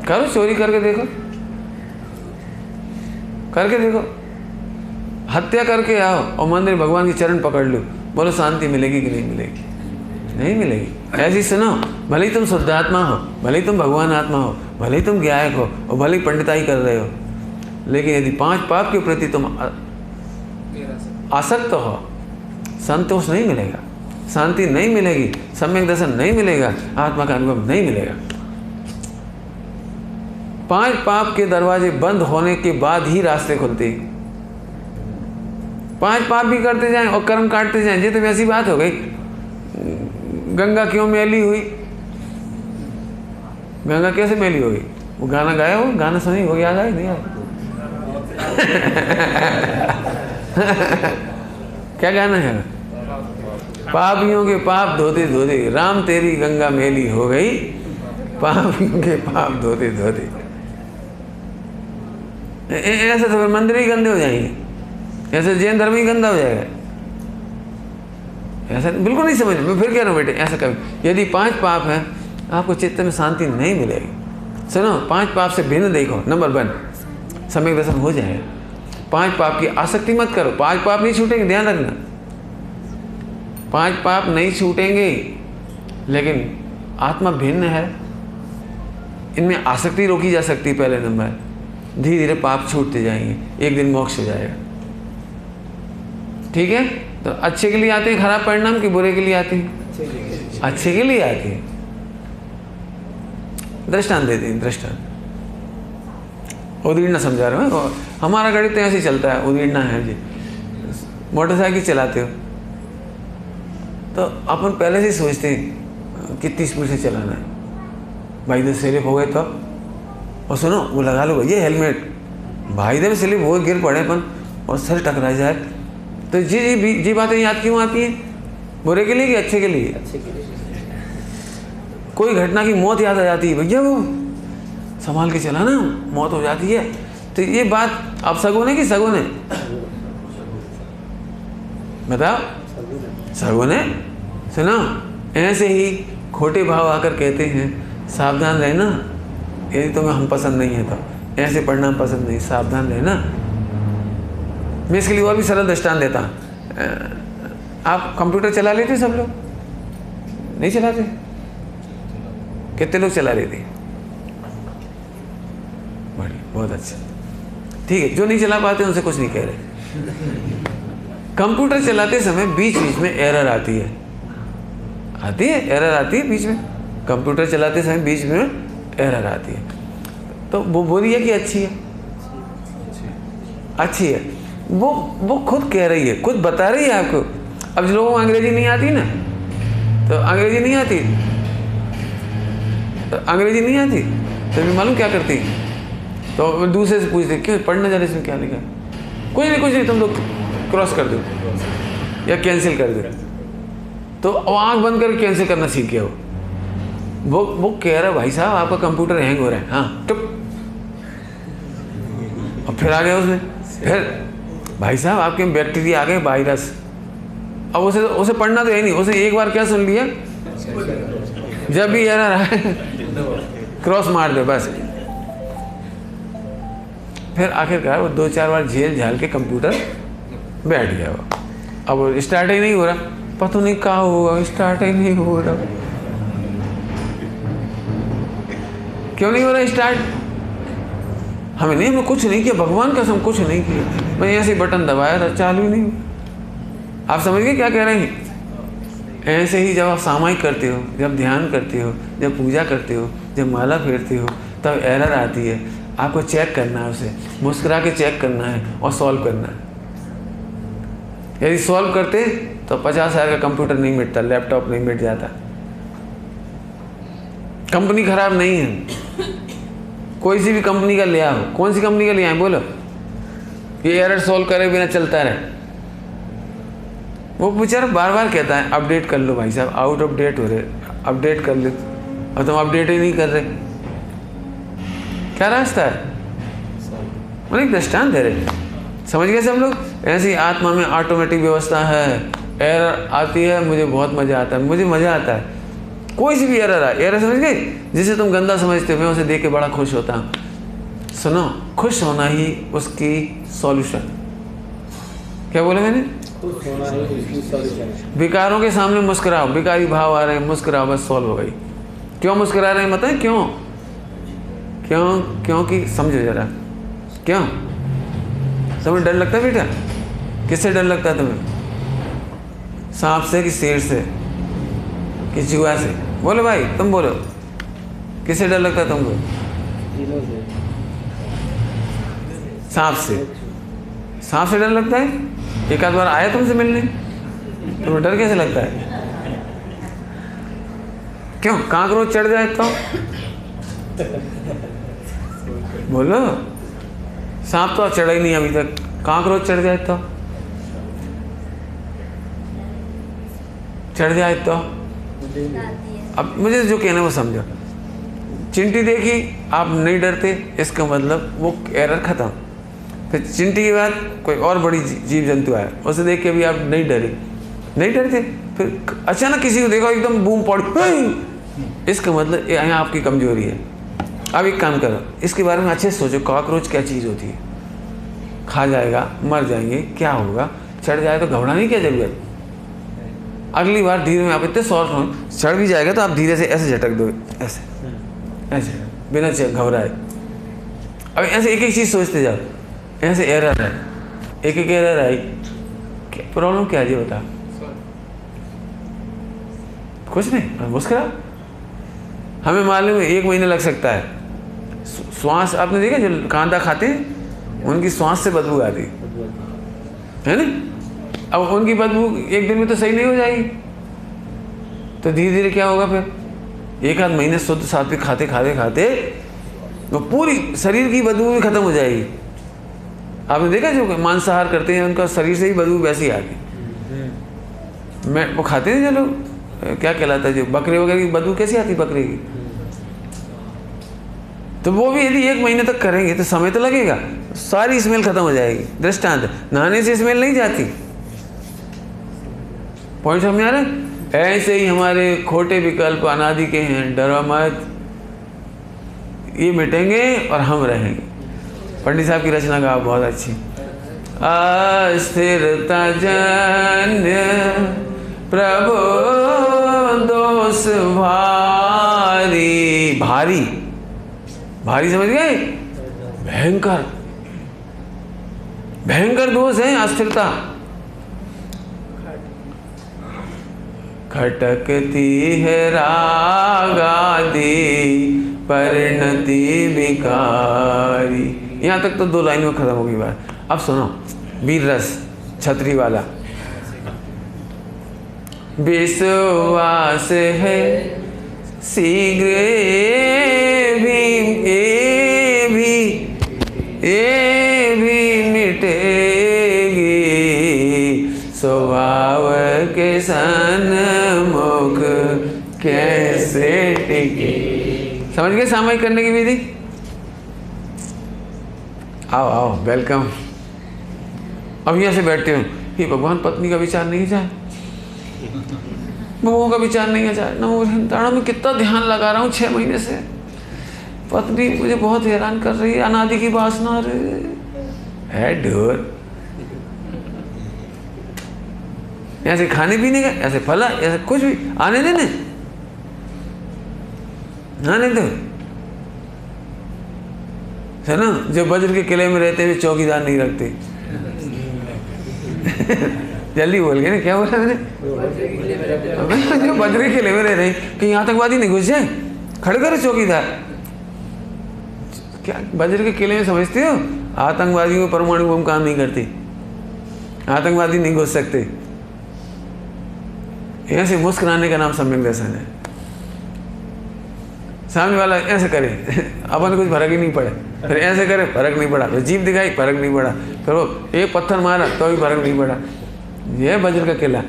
करो, चोरी करके देखो, करके देखो। हत्या करके आओ और मंदिर भगवान के चरण पकड़ लो, बोलो शांति मिलेगी कि नहीं मिलेगी? नहीं मिलेगी। ऐसी सुनो, भले ही तुम शुद्धात्मा हो, भले ही तुम भगवान आत्मा हो, भले ही तुम गायक हो और भले ही पंडिताई कर रहे हो, लेकिन यदि 5 पाप के प्रति तुम आसक्त हो, संतोष नहीं मिलेगा, शांति नहीं मिलेगी, सम्यक दर्शन नहीं मिलेगा, आत्मा का अनुभव नहीं मिलेगा। 5 पाप के दरवाजे बंद होने के बाद ही रास्ते खुलते हैं। 5 पाप भी करते जाएं और कर्म काटते जाएं, ये तो वैसी बात हो गई। गंगा क्यों मैली हुई? गंगा कैसे मैली हो गई? वो गाना गाया हो, गाना सुनी हो, याद आया नहीं आया? क्या गाना है? पापियों के पाप धोते धोते राम तेरी गंगा मैली हो गई, पापियों के पाप धोते धोते। ऐसे तो फिर मंदिर ही गंदे हो जाएंगे, ऐसे जैन धर्म ही गंदा हो जाएगा। ऐसा बिल्कुल नहीं समझ। मैं फिर कह रहा हूँ बेटे, ऐसा कभी यदि 5 पाप हैं आपको चित्त में शांति नहीं मिलेगी। सुनो, 5 पाप से भिन्न देखो। नंबर 1, समय व्यसन हो जाएगा। 5 पाप की आसक्ति मत करो। 5 पाप नहीं छूटेंगे, ध्यान रखना। 5 पाप नहीं छूटेंगे, लेकिन आत्मा भिन्न है, इनमें आसक्ति रोकी जा सकती है। पहले नंबर, धीरे धीरे पाप छूटते जाएंगे, एक दिन मोक्ष हो जाएगा। ठीक है? तो अच्छे के लिए आते हैं खराब परिणाम कि बुरे के लिए आते हैं? अच्छे के लिए आते हैं। दृष्टांत देते हैं, दृष्टांत। उदीर्ण समझा रहे हो, हमारा गाड़ी तो ऐसे ही चलता है, उदीर्ण है जी। मोटरसाइकिल चलाते हो तो अपन पहले से ही सोचते हैं कितनी स्पीड से चलाना है। भाई जब स्लिप हो गए तो, और सुनो वो लगा लो भैया हेलमेट। भाई जब स्लिप हो गिर पड़े अपन और सर टकरा जाए तो जी बातें याद क्यों आती हैं? बुरे के लिए कि अच्छे के लिए? कोई घटना की मौत याद आ जाती है, भैया वो संभाल के चला ना, मौत हो जाती है। तो ये बात आप सगुन है कि सगुन है? बताओ, सगुन है। सुनो, ऐसे ही खोटे भाव आकर कहते हैं सावधान रहना, यदि तुम्हें हम पसंद नहीं है तो, ऐसे परिणाम पसंद नहीं, सावधान रहना। मैं इसके लिए और भी सरल दृष्टांत देता। आप कंप्यूटर चला लेते सब लोग? नहीं चलाते? कितने लोग चला लेते? बढ़िया, बहुत अच्छा, ठीक है। जो नहीं चला पाते उनसे कुछ नहीं कह रहे। कंप्यूटर चलाते समय बीच बीच में एरर आती है, एरर आती है बीच में। कंप्यूटर चलाते समय बीच में एरर आती है, तो वो बुरी है कि अच्छी है? अच्छी है। वो खुद कह रही है, खुद बता रही है आपको। अब जो लोगों को अंग्रेजी नहीं आती ना, तो अंग्रेजी नहीं आती तो भी मालूम क्या करती, तो दूसरे से पूछते क्यों पढ़ना जा रहे, इसमें क्या लिखा? कुछ नहीं, तुम लोग क्रॉस कर दो या कैंसिल कर दो। तो आंख बंद करके कैंसिल करना सीख गया वो कह रहा है भाई साहब आपका कंप्यूटर हैंग हो रहा है। हाँ चुप। और फिर आ गया उसमें, फिर भाई साहब आपके बैक्टीरिया आ गए, वायरस। अब उसे पढ़ना तो है नहीं, उसे एक बार क्या सुन लिया, जब भी एरर आए क्रॉस मार दे बस। फिर आखिरकार वो 2-4 बार झेल झाल के कंप्यूटर बैठ गया वो। अब वो स्टार्ट ही नहीं हो रहा, पता नहीं क्या होगा, स्टार्ट ही नहीं हो रहा। क्यों नहीं हो रहा स्टार्ट? हमने कुछ नहीं किया, भगवान कसम कुछ नहीं किया, मैं ऐसे बटन दबाया था, चालू ही नहीं हुआ। आप समझ गए क्या कह रहे हैं? ऐसे ही जब आप सामायिक करते हो, जब ध्यान करते हो, जब पूजा करते हो, जब माला फेरते हो, तब एरर आती है। आपको चेक करना है, उसे मुस्कुरा के चेक करना है और सॉल्व करना है। यदि सॉल्व करते तो 50,000 का कंप्यूटर नहीं मिटता, लैपटॉप नहीं मिट जाता। कंपनी खराब नहीं है, कोई सी भी कंपनी का ले आओ। कौन सी कंपनी का ले आए बोलो, ये एरर सॉल्व करे बिना चलता रहे। वो बेचारा बार बार कहता है अपडेट कर लो भाई साहब, आउट ऑफ डेट हो रहे, अपडेट कर लो, और तुम अपडेट ही नहीं कर रहे। क्या रास्ता है? मैंने एक दृष्टांत दे रहे, समझ गए सब लोग? ऐसी आत्मा में ऑटोमेटिक व्यवस्था है। एरर आती है, मुझे बहुत मज़ा आता है, मुझे मज़ा आता है। कोई सी भी एरर आए, एरर समझ गए, जिसे तुम गंदा समझते हो, मैं उसे देख के बड़ा खुश होता हूँ। सुनो, खुश होना ही उसकी सॉल्यूशन। क्या बोला मैंने? विकारों के सामने मुस्कुराओ, विकारी भाव आ रहे हैं, मुस्कुराओ, बस सॉल्व हो गई। क्यों मुस्कुरा रहे हैं बताएं? क्योंकि समझो जरा, क्यों तुम्हें डर लगता है बेटा? किससे डर लगता है तुम्हें? सांप से कि शेर से कि चूहा से? बोलो भाई, तुम बोलो, किससे डर लगता है तुमको? सांप से। सांप से डर लगता है? एक आध बार आया तुमसे मिलने, तुम्हें डर कैसे लगता है? क्यों? कांकरोच चढ़ जाए तो बोलो, सांप तो चढ़ा ही नहीं अभी तक, कांकरोच चढ़ जाए तो, चढ़ जाए तो। अब मुझे जो कहना है वो समझो। चिंटी देखी, आप नहीं डरते, इसका मतलब वो एरर खत्म। फिर चिंटी के बाद कोई और बड़ी जीव जंतु आया, उसे देख के भी आप नहीं डरे, नहीं डरते। फिर अचानक किसी को देखो एकदम बूम पड़, इसका मतलब यहाँ आपकी कमजोरी है। अब एक काम करो, इसके बारे में अच्छे से सोचो, कॉकरोच क्या चीज़ होती है, खा जाएगा, मर जाएंगे, क्या होगा, चढ़ जाए तो घबराने की क्या जरूरत। अगली बार धीरे में आप इतने सॉफ्ट हो, चढ़ भी जाएगा तो आप धीरे से ऐसे झटक दो, ऐसे ऐसे बिना घबराए। अब ऐसे एक एक चीज़ सोचते जाओ, ऐसे एरर है, एक एक एरर आई, क्या प्रॉब्लम क्या है जी बता। कुछ नहीं, मुस्कुरा। हमें मालूम है 1 महीना लग सकता है। श्वास आपने देखा, जो कांदा खाते हैं उनकी श्वास से बदबू आती है ना। अब उनकी बदबू 1 दिन में तो सही नहीं हो जाएगी, तो धीरे धीरे क्या होगा, फिर 1 आध महीने शुद्ध सात्विक खाते खाते खाते वो पूरी शरीर की बदबू भी खत्म हो जाएगी। आपने देखा जो मांसाहार करते हैं उनका शरीर से ही बदबू वैसी आती। मैं वो खाते हैं जो लोग, क्या कहलाता है, जो बकरे वगैरह की बदबू कैसी आती बकरे की, तो वो भी यदि 1 महीने तक करेंगे तो समय तो लगेगा, सारी स्मेल खत्म हो जाएगी। दृष्टांत, नहाने से स्मेल नहीं जाती। पॉइंट समझ आ रहा है। ऐसे ही हमारे खोटे विकल्प अनादि के हैं, डरो मत, ये मिटेंगे और हम रहेंगे। पंडित साहब की रचना गाओ, बहुत अच्छी। अस्थिरता जन्य प्रभु दोष भारी, भारी भारी समझ गए, भयंकर भयंकर दोष है अस्थिरता। खटकती है रागादि परिणति विकारी। यहाँ तक तो 2 लाइन में खत्म होगी बात। अब सुनो, वीर रस छतरी वाला। विश्वास है शीघ्र ये भी मिटेगी, स्वभाव के सन्मुख कैसे टिके। समझ गए सामायिक करने की विधि। आओ आओ, वेलकम। अब यहाँ से बैठते हो, ये भगवान पत्नी का विचार नहीं जाए, बहुओं का विचार नहीं जाए ना। मैं कितना ध्यान लगा रहा हूँ 6 महीने से, पत्नी मुझे बहुत हैरान कर रही है, अनादि की वासना है ढोर। ऐसे खाने पीने का, ऐसे फला, ऐसे कुछ भी आने देने, आने दो। सुनो, जो वज्र के किले में रहते हुए चौकीदार नहीं रखते। जल्दी बोल गए ना, क्या बोला मैंने? जो वज्र के किले में रह रहे हैं कि आतंकवादी नहीं घुस जाए, खड़े करो चौकीदार। क्या वज्र के किले में समझते हो? आतंकवादियों को परमाणु बम काम नहीं करती, आतंकवादी नहीं घुस सकते। ऐसे मुस्कुराने का नाम सम्यक दर्शन है। सामने वाला ऐसे करे, अपन कुछ फर्क ही नहीं पड़े, फिर ऐसे करे, फर्क नहीं पड़ा, फिर जीभ दिखाई, फर्क नहीं पड़ा, फिर वो एक पत्थर मारा तो भी फर्क नहीं पड़ा। ये वज्र का किला,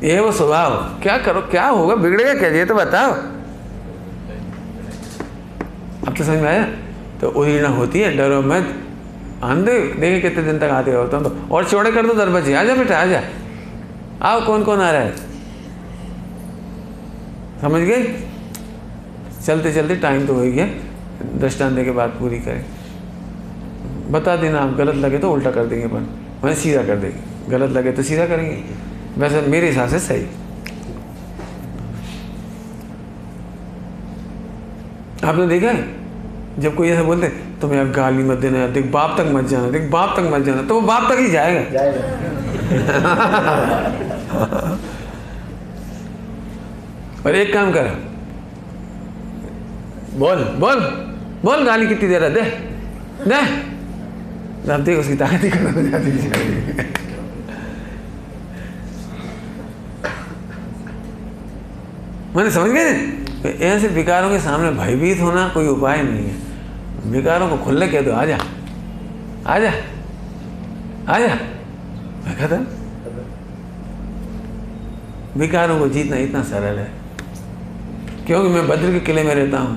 ये वो स्वभाव। क्या करो, क्या होगा, बिगड़ेगा क्या, ये तो बताओ। अब तो समझ में आया। तो उदीर्णा होती है, डरो मत। आंधे देखे कितने दिन तक आते हो, तो और चौड़े कर दो दरवाजे। आजा बेटा आजा, आओ, कौन कौन आ रहा है, समझ गए। चलते चलते टाइम तो हो गया, दृष्टांत के बाद पूरी करें। बता देना, आप गलत लगे तो उल्टा कर देंगे, अपन वहीं सीधा कर देंगे, गलत लगे तो सीधा करेंगे। वैसे मेरे हिसाब से सही। आपने देखा है, जब कोई ऐसा बोलते तुम्हें अब गाली मत देना, देख बाप तक मत जाना, देख बाप तक मत जाना, तो वो बाप तक ही जाएगा। और एक काम कर, बोल बोल बोल, गाली कितनी देर है, दे दे, अब देख उसकी ताकत ही खत्म हो जाती है। मैंने समझ गए। ऐसे विकारों के सामने भयभीत होना कोई उपाय नहीं है। विकारों को खुले कह दो, आजा आजा आजा, मैं खत्म। विकारों को जीतना इतना सरल है, क्योंकि मैं बद्र के किले में रहता हूँ।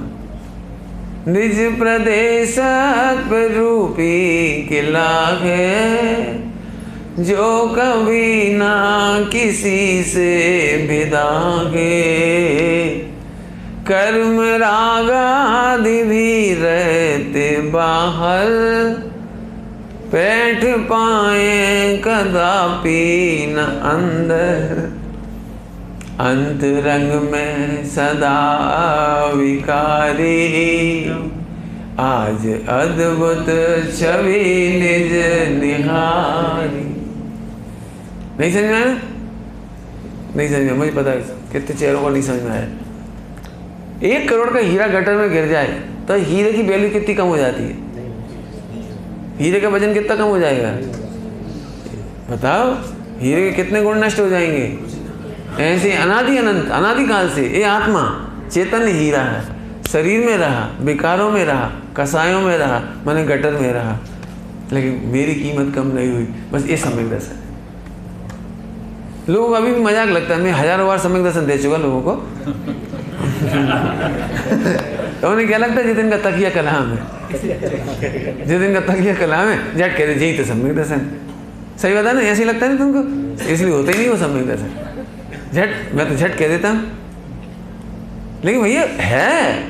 निज प्रदेश रूपी किला है, जो कभी ना किसी से भिदागे। कर्म रागादि भी रहते बाहर, बैठ पाए कदापि न अंदर। अंतरंग में सदा विकारी, आज अद्भुत छवि निज निहारी। नहीं समझ में आया? नहीं समझ में, मुझे पता है कितने चेहरों को नहीं समझ में आया। 1 करोड़ का हीरा गटर में गिर जाए तो हीरे की वैल्यू कितनी कम हो जाती है? हीरे का वजन कितना कम हो जाएगा? बताओ, हीरे के कितने गुण नष्ट हो जाएंगे? ऐसे अनादि अनंत अनादिकाल से ये आत्मा चैतन्य हीरा है, शरीर में रहा, विकारों में रहा, कसायों में रहा, मैंने गटर में रहा, लेकिन मेरी कीमत कम नहीं हुई। बस ये सम्यक दर्शन है। लोगों को अभी भी मजाक लगता है, मैं हजारों बार सम्यक दर्शन दे चुका लोगों को। तो उन्हें क्या लगता है, जिस दिन का तकिया कलाम है, जिस दिन का तकिया कलाम है, झट कह दे यही तो सम्यक दर्शन। सही बता ना, ऐसे लगता है ना तुमको, इसलिए होता ही नहीं वो सम्यक दर्शन। झट, मैं तो झट कह देता हूँ, लेकिन भैया है।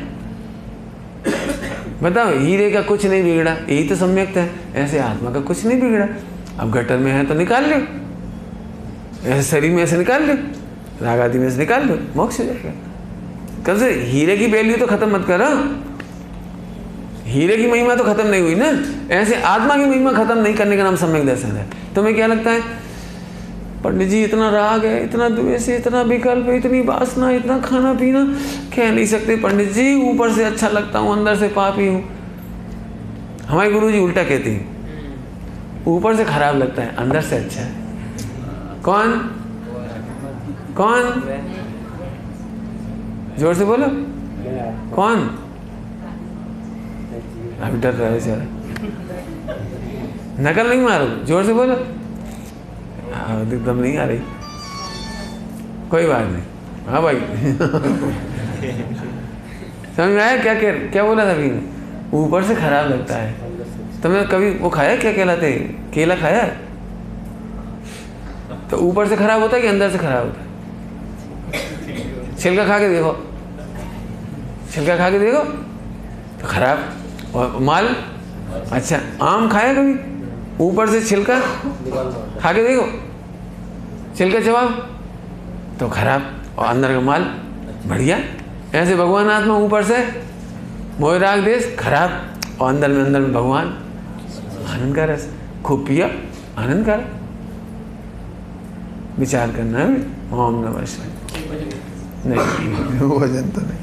बताओ, हीरे का कुछ नहीं बिगड़ा, यही तो सम्यक है। ऐसे आत्मा का कुछ नहीं बिगड़ा। अब गटर में है तो निकाल लो, ऐसे शरीर में ऐसे निकाल लो, राग आदि में से निकाल लो, मोक्ष हो जाएगा। कब से हीरे की वैल्यू तो खत्म मत करो, हीरे की महिमा तो खत्म नहीं हुई ना। ऐसे आत्मा की महिमा खत्म नहीं करने का नाम सम्यक दर्शन है। तुम्हें क्या लगता है, पंडित जी इतना राग है, इतना द्वेष है, इतना विकल्प है, इतनी वासना, इतना खाना पीना, कह नहीं सकते पंडित जी, ऊपर से अच्छा लगता हूँ, अंदर से पापी हूँ। हमारे गुरु जी उल्टा कहते हैं, ऊपर से खराब लगता है, अंदर से अच्छा है। कौन कौन? जोर से बोलो, कौन? अभी डर रहे सर, नकल नहीं मारो, जोर से बोलो। एकदम नहीं आ रही, कोई बात नहीं। हाँ भाई, समझ में आया क्या बोला था अभी? ऊपर से खराब लगता है। तुमने कभी वो खाया, क्या कहलाते, केला खाया? तो ऊपर से खराब होता है कि अंदर से खराब होता है? छिलका खा के देखो, छिलका खा के देखो तो खराब। और माल, अच्छा आम खाया कभी? ऊपर से छिलका खा के देखो, छिलका चबाओ तो खराब, और अंदर का माल बढ़िया। ऐसे भगवान आत्मा ऊपर से मोह राग देश खराब, और अंदर में भगवान आनंद का रस, खूब पिया, आनंद का। विचार करना है। ओम नमः शिवाय। नहीं, वजन तो नहीं।